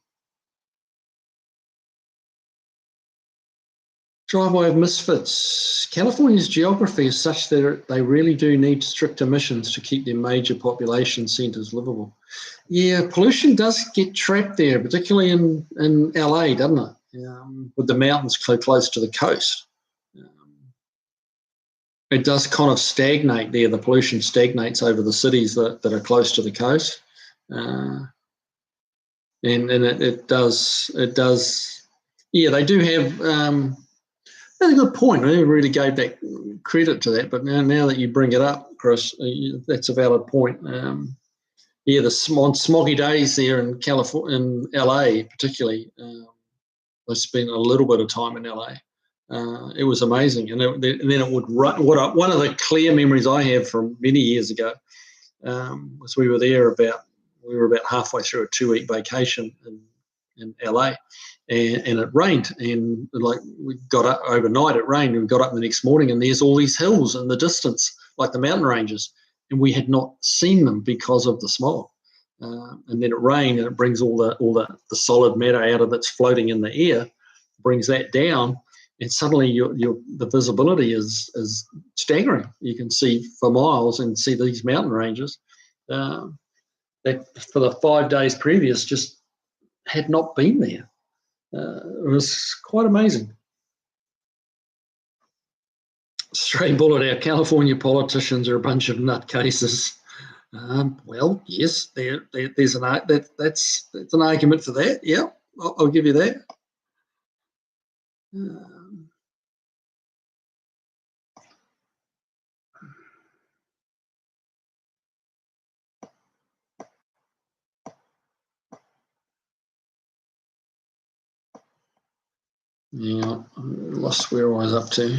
Driveway of misfits. California's geography is such that they really do need strict emissions to keep their major population centres livable. Yeah, pollution does get trapped there, particularly in LA, doesn't it? With the mountains close to the coast. It does kind of stagnate there. The pollution stagnates over the cities that are close to the coast, and it does. Yeah, they do have. That's a good point. I never really gave that credit to that, but now that you bring it up, Chris, that's a valid point. The smoggy days there in California, in LA, particularly. I spent a little bit of time in LA. It was amazing, and then it would run. One of the clear memories I have from many years ago was we were about halfway through a 2-week vacation in in LA, and it rained, and like we got up overnight, it rained, and we got up the next morning, and there's all these hills in the distance, like the mountain ranges, and we had not seen them because of the smog. And then it rained, and it brings all the solid matter out of that's floating in the air, brings that down, and suddenly the visibility is staggering. You can see for miles and see these mountain ranges that for the 5 days previous just had not been there. It was quite amazing. Stray Bullet, our California politicians are a bunch of nutcases. Well, yes, there's that's an argument for that. Yeah, I'll give you that. Yeah, I lost where I was up to.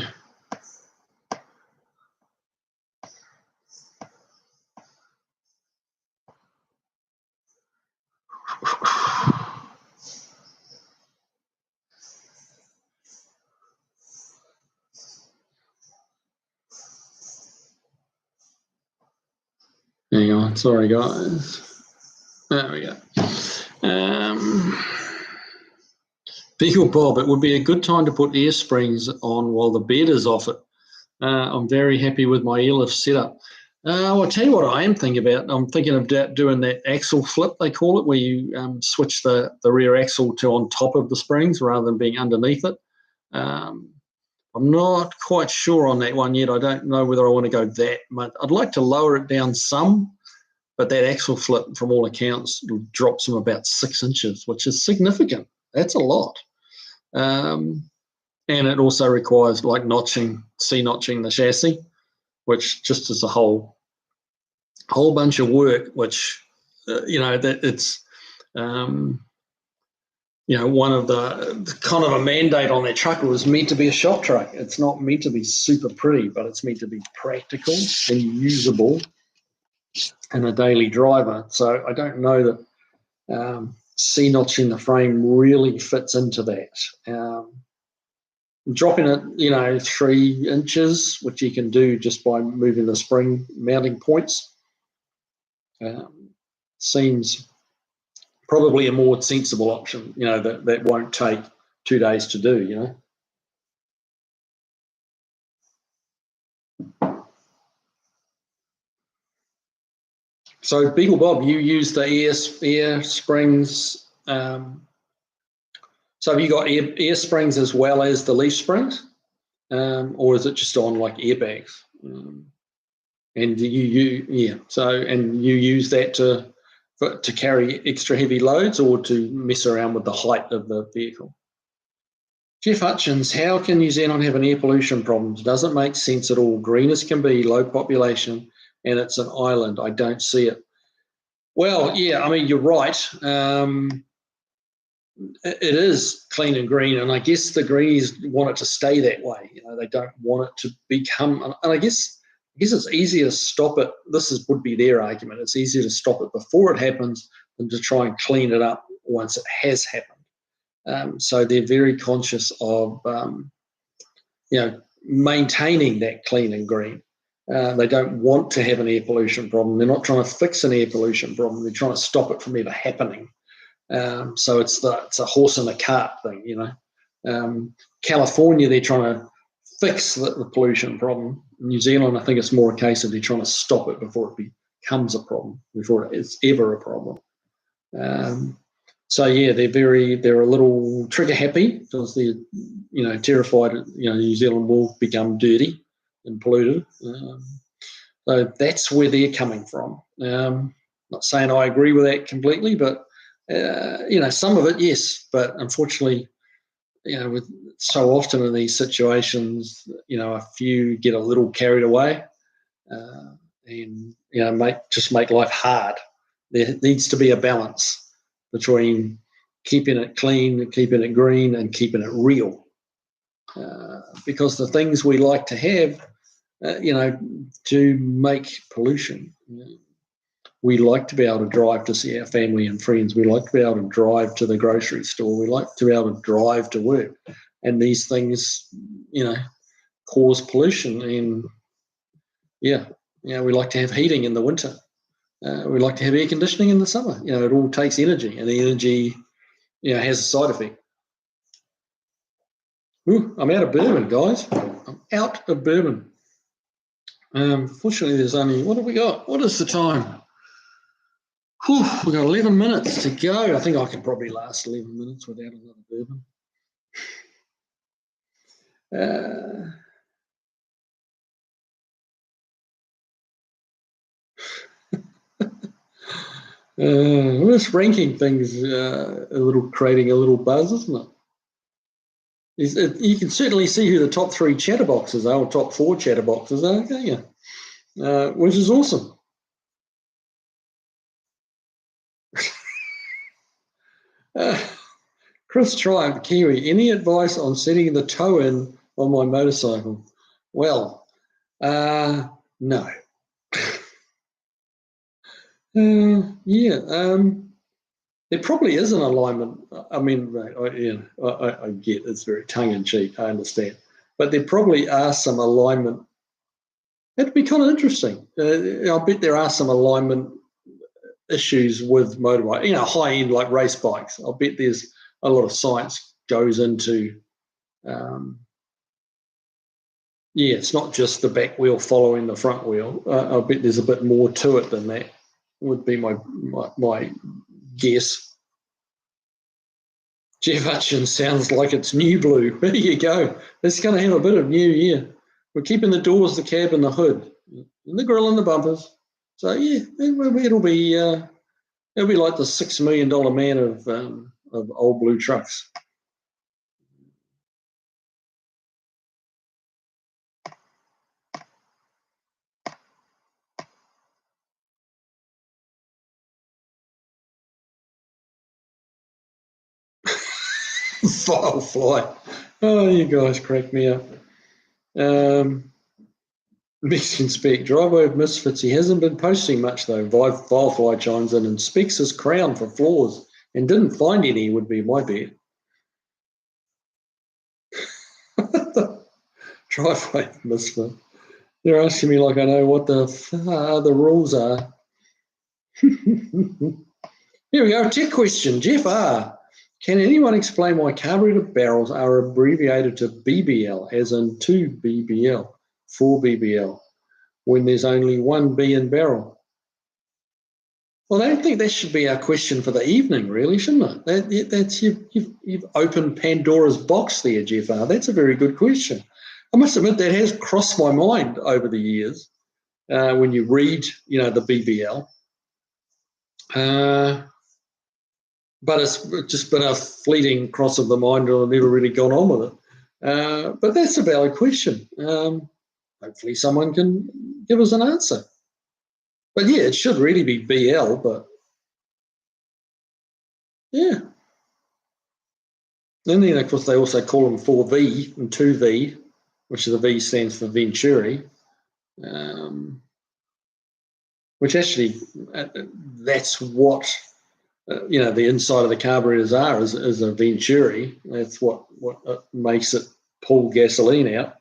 Hang on, sorry guys. There we go. Beagle Bob, it would be a good time to put air springs on while the bed is off it. I'm very happy with my airlift setup. I'll tell you what I am thinking about. I'm thinking of doing that axle flip, they call it, where you switch the rear axle to on top of the springs rather than being underneath it. I'm not quite sure on that one yet. I don't know whether I want to go that much. I'd like to lower it down some, but that axle flip, from all accounts, drops them about 6 inches, which is significant. That's a lot. And it also requires like C-notching the chassis, which just is a whole bunch of work, which, that it's, one of the kind of a mandate on that truck. It was meant to be a shop truck. It's not meant to be super pretty, but it's meant to be practical and usable and a daily driver. So I don't know that C-notching the frame really fits into that. Dropping it, 3 inches, which you can do just by moving the spring mounting points, seems probably a more sensible option, that won't take 2 days to do, So Beagle Bob, you use the air springs. So have you got air springs as well as the leaf springs, or is it just on like airbags? And you use that to carry extra heavy loads, or to mess around with the height of the vehicle? Jeff Hutchins, how can New Zealand have an air pollution problem? Doesn't make sense at all. Green as can be, low population, and it's an island. I don't see it. Well, yeah, I mean, you're right. It is clean and green, and I guess the Greens want it to stay that way. They don't want it to become, and I guess it's easier to stop it. Would be their argument. It's easier to stop it before it happens than to try and clean it up once it has happened. So they're very conscious of, maintaining that clean and green. They don't want to have an air pollution problem. They're not trying to fix an air pollution problem. They're trying to stop it from ever happening. So it's a horse and a cart thing, California, they're trying to fix the pollution problem. New Zealand, I think it's more a case of they're trying to stop it before it becomes a problem, before it's ever a problem. So yeah, they're a little trigger happy because they're, terrified, New Zealand will become dirty and polluted. So that's where they're coming from. Not saying I agree with that completely, but some of it, yes, but unfortunately, with so often in these situations, a few get a little carried away, and make life hard. There needs to be a balance between keeping it clean, keeping it green, and keeping it real, because the things we like to have, do make pollution. we like to be able to drive to see our family and friends. We like to be able to drive to the grocery store. We like to be able to drive to work. And these things, cause pollution. And we like to have heating in the winter. We like to have air conditioning in the summer. It all takes energy, and the energy, has a side effect. Ooh, I'm out of bourbon, guys. I'm out of bourbon. Fortunately, there's only, what have we got? What is the time? Whew, we've got 11 minutes to go. I think I can probably last 11 minutes without another bourbon. This ranking thing's creating a little buzz, isn't it? You can certainly see who the top 3 chatterboxes are, or top 4 chatterboxes are, can't you? Which is awesome. Chris Triumph, Kiwi, any advice on setting the toe in on my motorcycle? Well, no. There probably is an alignment. I mean, I get it's very tongue-in-cheek, I understand. But there probably are some alignment. It'd be kind of interesting. I bet there are some alignment issues with motorbike, high-end like race bikes. I bet there's a lot of science goes into, it's not just the back wheel following the front wheel. I bet there's a bit more to it than that, would be my guess. Jeff Hutchins sounds like it's new blue. There you go. It's going to have a bit of new year. We're keeping the doors, the cab, and the hood, and the grill and the bumpers. So it'll be like the $6 million man of old blue trucks. Firefly. Oh, you guys crack me up. Mexican Spec, driveway of misfits. He hasn't been posting much though. Firefly chimes in and specs his crown for flaws and didn't find any, would be my bet. Driveway misfit. They're asking me like I know what the rules are. Here we go. Tech question. Jeff R. Can anyone explain why carburetor barrels are abbreviated to BBL, as in 2 BBL, 4 BBL, when there's only 1 B in barrel? Well, I don't think that should be our question for the evening, really, shouldn't it? You've opened Pandora's box there, Jeff R. That's a very good question. I must admit that has crossed my mind over the years when you read, the BBL. But it's just been a fleeting cross of the mind, or I've never really gone on with it. But that's a valid question. Hopefully someone can give us an answer. But yeah, it should really be BL, but yeah. And then, of course, they also call them 4V and 2V, which is the V stands for Venturi, which actually, that's what the inside of the carburetors are, is a Venturi. That's what makes it pull gasoline out.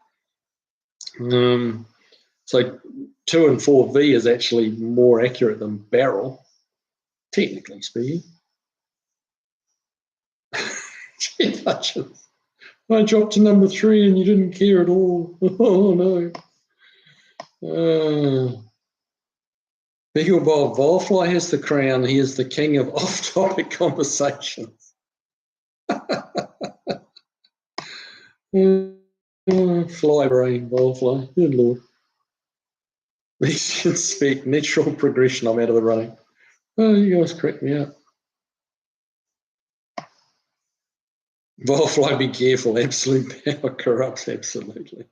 So 2 and 4V is actually more accurate than barrel, technically speaking. I dropped to number 3 and you didn't care at all. Oh no. Beagle Bob, Volfly has the crown. He is the king of off-topic conversations. Fly brain, Volfly. Good Lord. Mexican Spec, natural progression. I'm out of the running. Oh, you guys crack me up. Volfly, be careful. Absolute power corrupts, absolutely.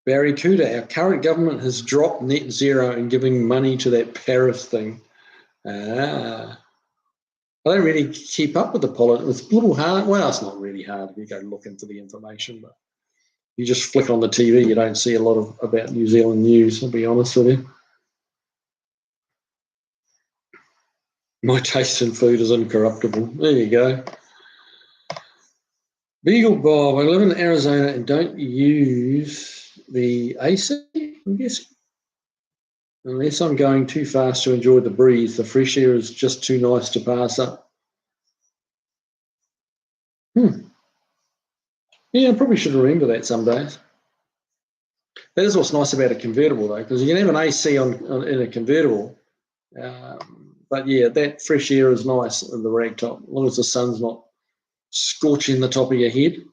Barracuda, our current government has dropped net zero and giving money to that Paris thing. I don't really keep up with the politics. It's a little hard. Well, it's not really hard if you go look into the information, but you just flick on the TV, you don't see a lot about New Zealand news, I'll be honest with you. My taste in food is incorruptible. There you go. Beagle Bob, I live in Arizona and don't use the AC, I'm guessing. Unless I'm going too fast to enjoy the breeze, the fresh air is just too nice to pass up. Yeah, I probably should remember that some days. That is what's nice about a convertible, though, because you can have an AC in a convertible. But yeah, that fresh air is nice in the ragtop, as long as the sun's not scorching the top of your head.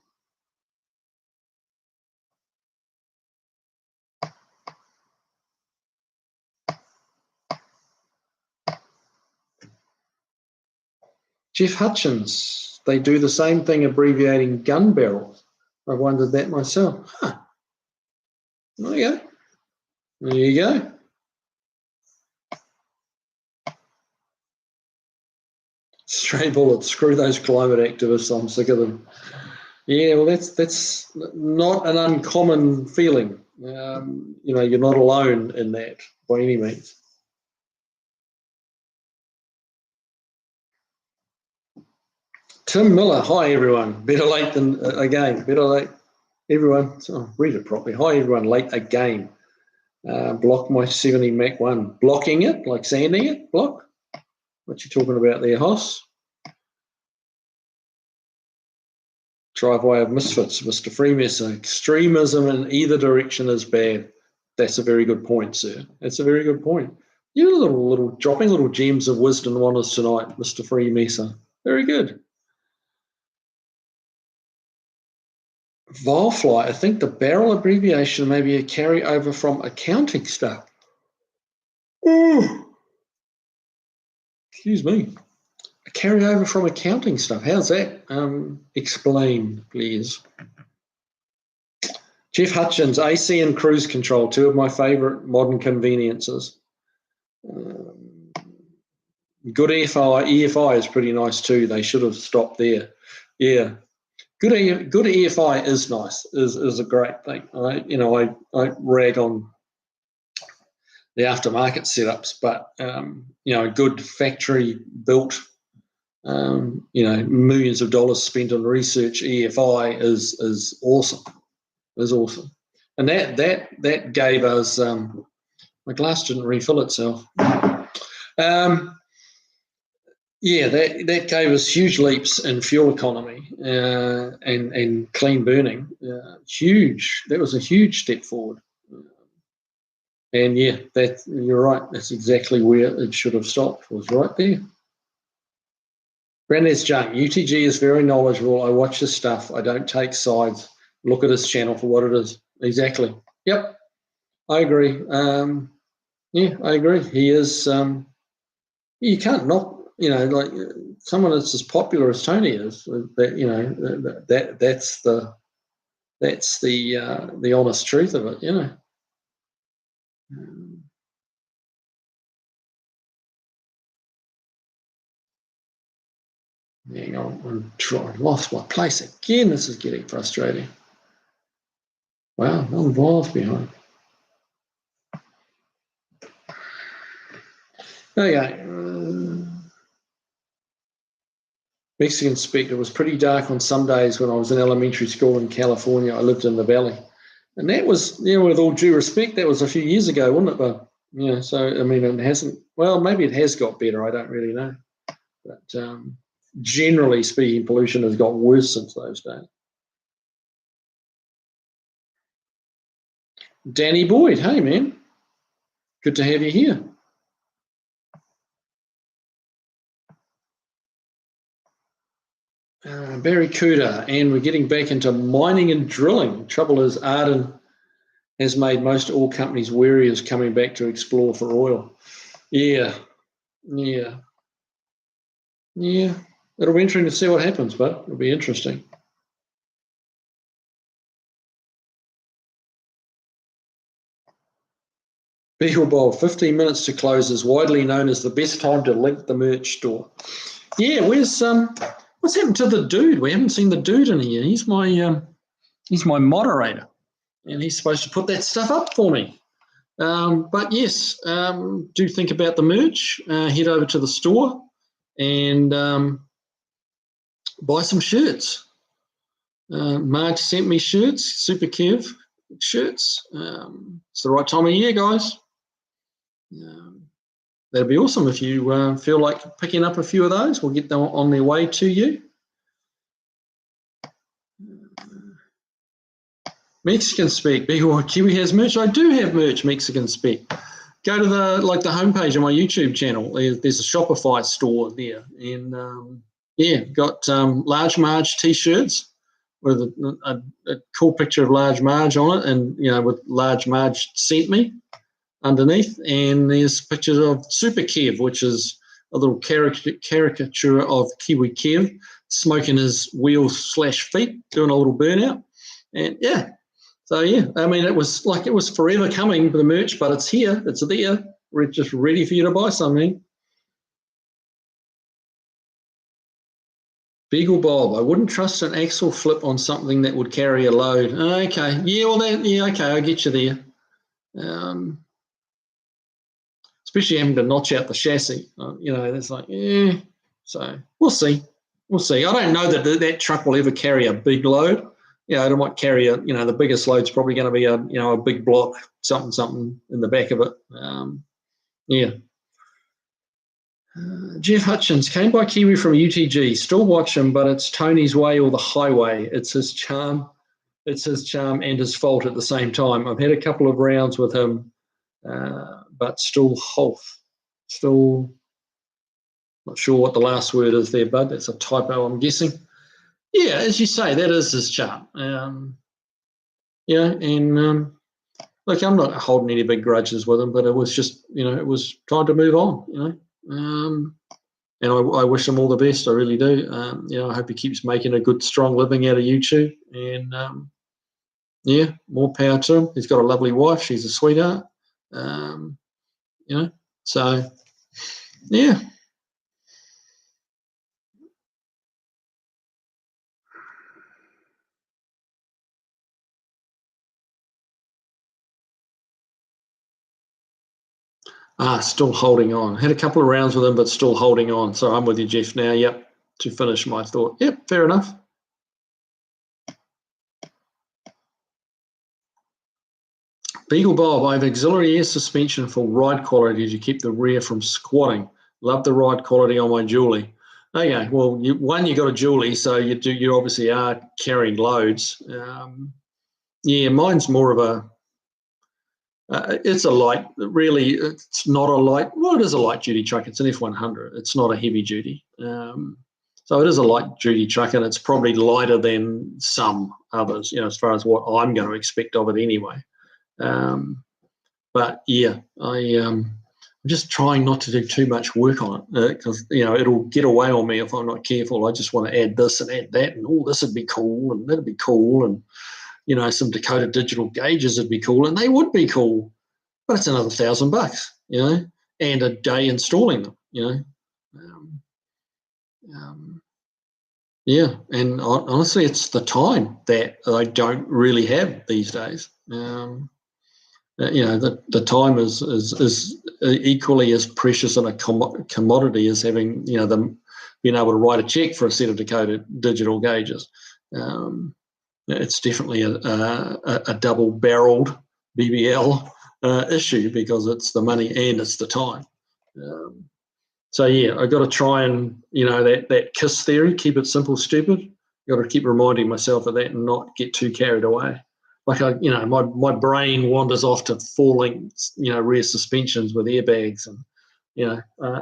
Jeff Hutchins, they do the same thing abbreviating gun barrels. I wondered that myself. Huh. There you go. There you go. Stray bullets, screw those climate activists, I'm sick of them. Yeah, well, that's not an uncommon feeling. You're not alone in that by any means. Tim Miller, hi everyone. Better late than again. Better late, everyone. Oh, read it properly. Hi everyone, late again. Block my 70 Mac 1. Blocking it, like sanding it, block. What you talking about there, Hoss? Driveway of misfits, Mr. Freemason. Extremism in either direction is bad. That's a very good point, sir. That's a very good point. You're little dropping little gems of wisdom on us tonight, Mr. Freemason. Very good. Vilefly, I think the barrel abbreviation may be a carryover from accounting stuff. Ooh. Excuse me. A carryover from accounting stuff. How's that? Explain, please. Jeff Hutchins, AC and cruise control, two of my favourite modern conveniences. Good EFI is pretty nice too. They should have stopped there. Yeah. Good EFI is nice, is a great thing. I rag on the aftermarket setups, but a good factory built, millions of dollars spent on research EFI is awesome. Is awesome, and that gave us. My glass didn't refill itself. That gave us huge leaps in fuel economy and clean burning. Huge. That was a huge step forward. And yeah, you're right. That's exactly where it should have stopped. Was right there. Brandon's Junk. UTG is very knowledgeable. I watch his stuff. I don't take sides. Look at his channel for what it is. Exactly. Yep. I agree. I agree. He is. You can't knock. Like someone that's as popular as Tony is. That's the honest truth of it. Hang on, I lost my place again. This is getting frustrating. Wow, no involved behind. Okay. Mexican Spectre was pretty dark on some days when I was in elementary school in California. I lived in the valley. And that was, with all due respect, that was a few years ago, wasn't it, Bob? So, I mean, it hasn't, well, maybe it has got better. I don't really know. But generally speaking, pollution has got worse since those days. Danny Boyd, hey, man. Good to have you here. Barracuda, and we're getting back into mining and drilling. Trouble is, Arden has made most oil companies wary of coming back to explore for oil. Yeah. It'll be interesting to see what happens, but it'll be interesting. Beagle Bowl, 15 minutes to close is widely known as the best time to link the merch store. Yeah, where's what's happened to the dude? We haven't seen the dude in here. He's my moderator, and he's supposed to put that stuff up for me. But yes, do think about the merch. Head over to the store and buy some shirts. Marge sent me shirts, Super Kev shirts. It's the right time of year, guys. That'd be awesome if you feel like picking up a few of those. We'll get them on their way to you. Mexican Speak. Kiwi has merch. I do have merch, Mexican Speak. Go to the homepage of my YouTube channel. There's a Shopify store there. And yeah, got Large Marge t-shirts with a cool picture of Large Marge on it, and with Large Marge sent me underneath. And there's pictures of Super Kev, which is a little caricature of Kiwi Kev smoking his wheels/feet, doing a little burnout. And yeah, so yeah, I mean, it was forever coming, the merch, but it's here, it's there. We're just ready for you to buy something. Beagle Bob, I wouldn't trust an axle flip on something that would carry a load. Okay, yeah, well, okay, I get you there. Especially having to notch out the chassis, it's like, yeah. So we'll see. I don't know that truck will ever carry a big load. It might carry the biggest load's probably going to be a big block, something in the back of it. Yeah. Jeff Hutchins came by Kiwi from UTG. Still watch him, but it's Tony's way or the highway. It's his charm. It's his charm and his fault at the same time. I've had a couple of rounds with him, but still not sure what the last word is there, bud. That's a typo, I'm guessing. Yeah, as you say, that is his charm. Look, I'm not holding any big grudges with him, but it was just, it was time to move on, and I wish him all the best. I really do. I hope he keeps making a good, strong living out of YouTube. And yeah, more power to him. He's got a lovely wife. She's a sweetheart. So yeah. Still holding on. Had a couple of rounds with him, but still holding on. So I'm with you, Jeff, now. Yep, to finish my thought. Yep, fair enough. Beagle Bob, I have auxiliary air suspension for ride quality to keep the rear from squatting. Love the ride quality on my dually. Okay, well, you got a dually, so you obviously are carrying loads. Yeah, mine's more of a. It's a light, really. It's not a light. Well, it is a light duty truck. It's an F100. It's not a heavy duty. So it is a light duty truck, and it's probably lighter than some others, as far as what I'm going to expect of it anyway. But yeah, I'm just trying not to do too much work on it because it'll get away on me if I'm not careful. I just want to add this and add that, and this would be cool, and that'd be cool, and some Dakota digital gauges would be cool, and they would be cool, but it's another $1,000, and a day installing them, yeah, and honestly, it's the time that I don't really have these days. The time is equally as precious in a commodity as having them being able to write a check for a set of Dakota digital gauges. It's definitely a double-barreled BBL issue because it's the money and it's the time. So yeah, I got to try and that KISS theory, keep it simple, stupid. Got to keep reminding myself of that and not get too carried away. Like my brain wanders off to falling, rear suspensions with airbags, and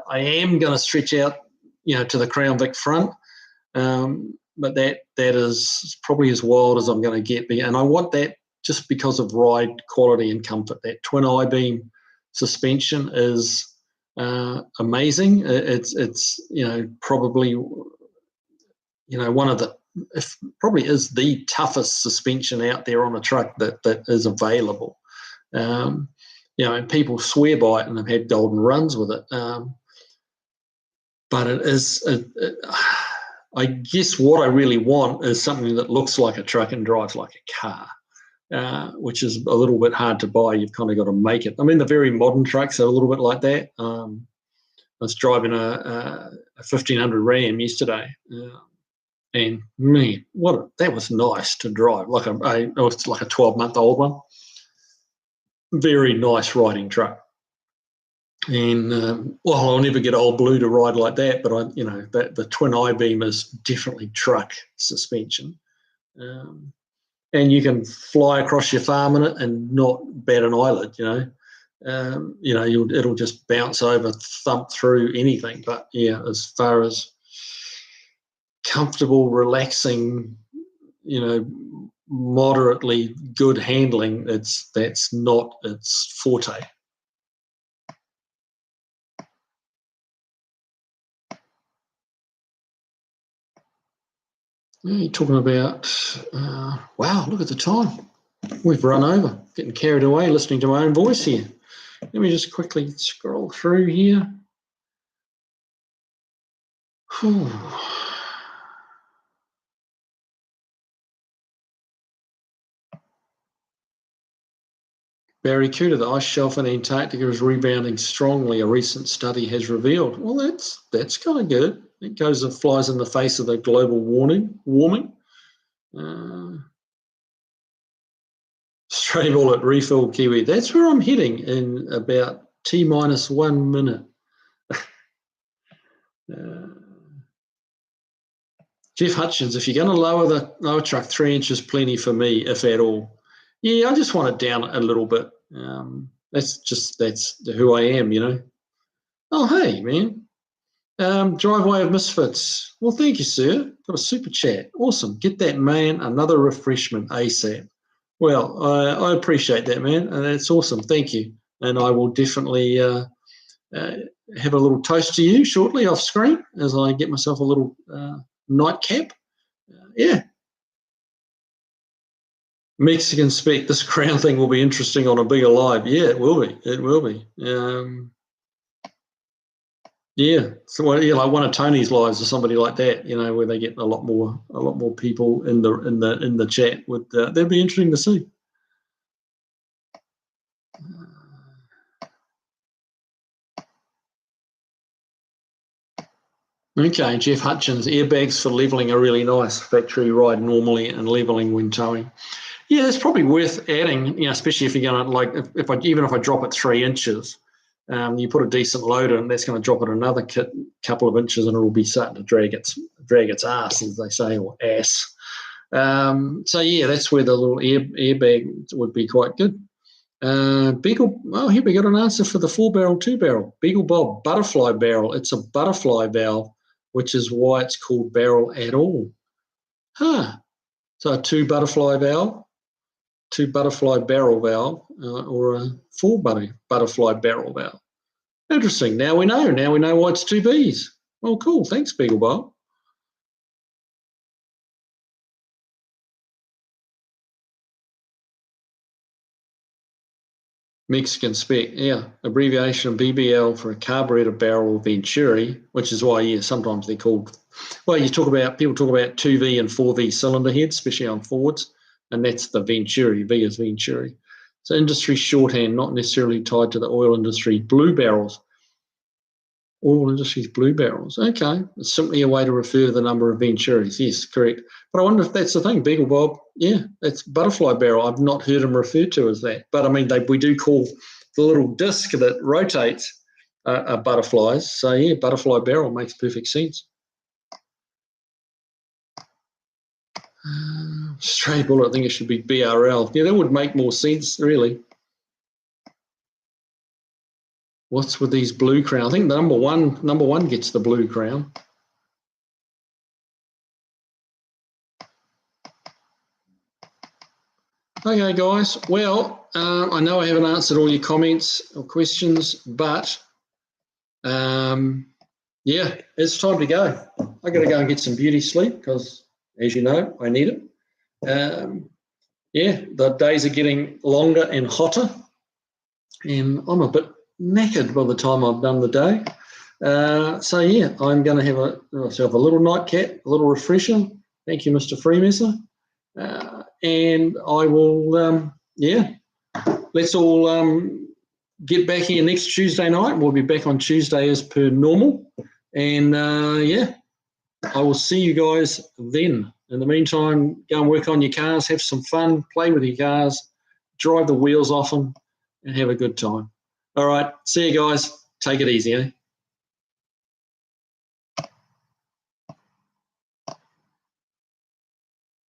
I am going to stretch out, to the Crown Vic front, but that is probably as wild as I'm going to get. And I want that just because of ride quality and comfort. That twin I-beam suspension is amazing. It's probably one of the. It probably is the toughest suspension out there on a truck that is available. And people swear by it and have had golden runs with it. but it is. I guess what I really want is something that looks like a truck and drives like a car, which is a little bit hard to buy. You've kind of got to make it. I mean, the very modern trucks are a little bit like that. I was driving a 1500 Ram yesterday, and man, that was nice to drive. It was like a 12-month-old one. Very nice riding truck. And well, I'll never get old blue to ride like that, but the twin I-beam is definitely truck suspension, and you can fly across your farm in it and not bat an eyelid. It'll just bounce over, thump through anything. But yeah, as far as comfortable, relaxing, moderately good handling, that's not its forte. You're talking about, wow, look at the time. We've run over, getting carried away listening to my own voice here. Let me just quickly scroll through here. Whew. Barracuda, the ice shelf in Antarctica is rebounding strongly, a recent study has revealed. Well, that's kind of good. It flies in the face of the global warming. Stray bullet, refill, Kiwi. That's where I'm heading in about T-1 minute. Jeff Hutchins, if you're going to lower the lower truck 3 inches, plenty for me, if at all. Yeah, I just want it down a little bit. That's who I am, Oh, hey, man. Driveway of Misfits. Well, thank you, sir. Got a super chat. Awesome. Get that man another refreshment ASAP. Well, I appreciate that, man. That's awesome. Thank you. And I will definitely have a little toast to you shortly off screen as I get myself a little nightcap. Yeah. Mexican spec. This crown thing will be interesting on a bigger live. Yeah, it will be. It will be. Yeah. So like one of Tony's lives or somebody like that, where they get a lot more people in the chat. That'd be interesting to see. Okay, Jeff Hutchins, airbags for leveling are really nice. Factory ride normally and leveling when towing. Yeah, it's probably worth adding, especially if you're going to, even if I drop it 3 inches, you put a decent load in, that's going to drop it another couple of inches and it'll be starting to drag its ass, as they say, or ass. So yeah, that's where the little airbag would be quite good. Beagle, oh, here we got an answer for the 4-barrel, 2-barrel. Beagle Bob, butterfly barrel. It's a butterfly valve, which is why it's called barrel at all. So a 2 butterfly valve, 2 butterfly barrel valve, or a 4 butterfly barrel valve. Interesting. Now we know why it's 2 Bs. Well, cool. Thanks, Beagle Bob. Mexican spec, yeah. Abbreviation of BBL for a carburetor barrel Venturi, which is why, sometimes they're called. Well, people talk about 2V and 4V cylinder heads, especially on Fords, and that's the Venturi. V is Venturi. So industry shorthand, not necessarily tied to the oil industry. Blue barrels. Oil industry's blue barrels. Okay. It's simply a way to refer to the number of Venturis. Yes, correct. But I wonder if that's the thing. Beagle Bob, yeah, that's butterfly barrel. I've not heard him referred to as that. But I mean, we do call the little disc that rotates butterflies. So yeah, butterfly barrel makes perfect sense. Stray bullet, I think it should be BRL. Yeah, that would make more sense, really. What's with these blue crown? I think the number one gets the blue crown. Okay, guys. Well, I know I haven't answered all your comments or questions, but yeah, it's time to go. I got to go and get some beauty sleep because, as you know, I need it. Yeah, the days are getting longer and hotter, and I'm a bit knackered by the time I've done the day. So yeah, I'm going to have myself a little nightcap, a little refresher. Thank you, Mr. Freemasser. And I will, let's all get back here next Tuesday night. We'll be back on Tuesday as per normal. And I will see you guys then. In the meantime, go and work on your cars, have some fun, play with your cars, drive the wheels off them, and have a good time. All right, see you guys. Take it easy, eh?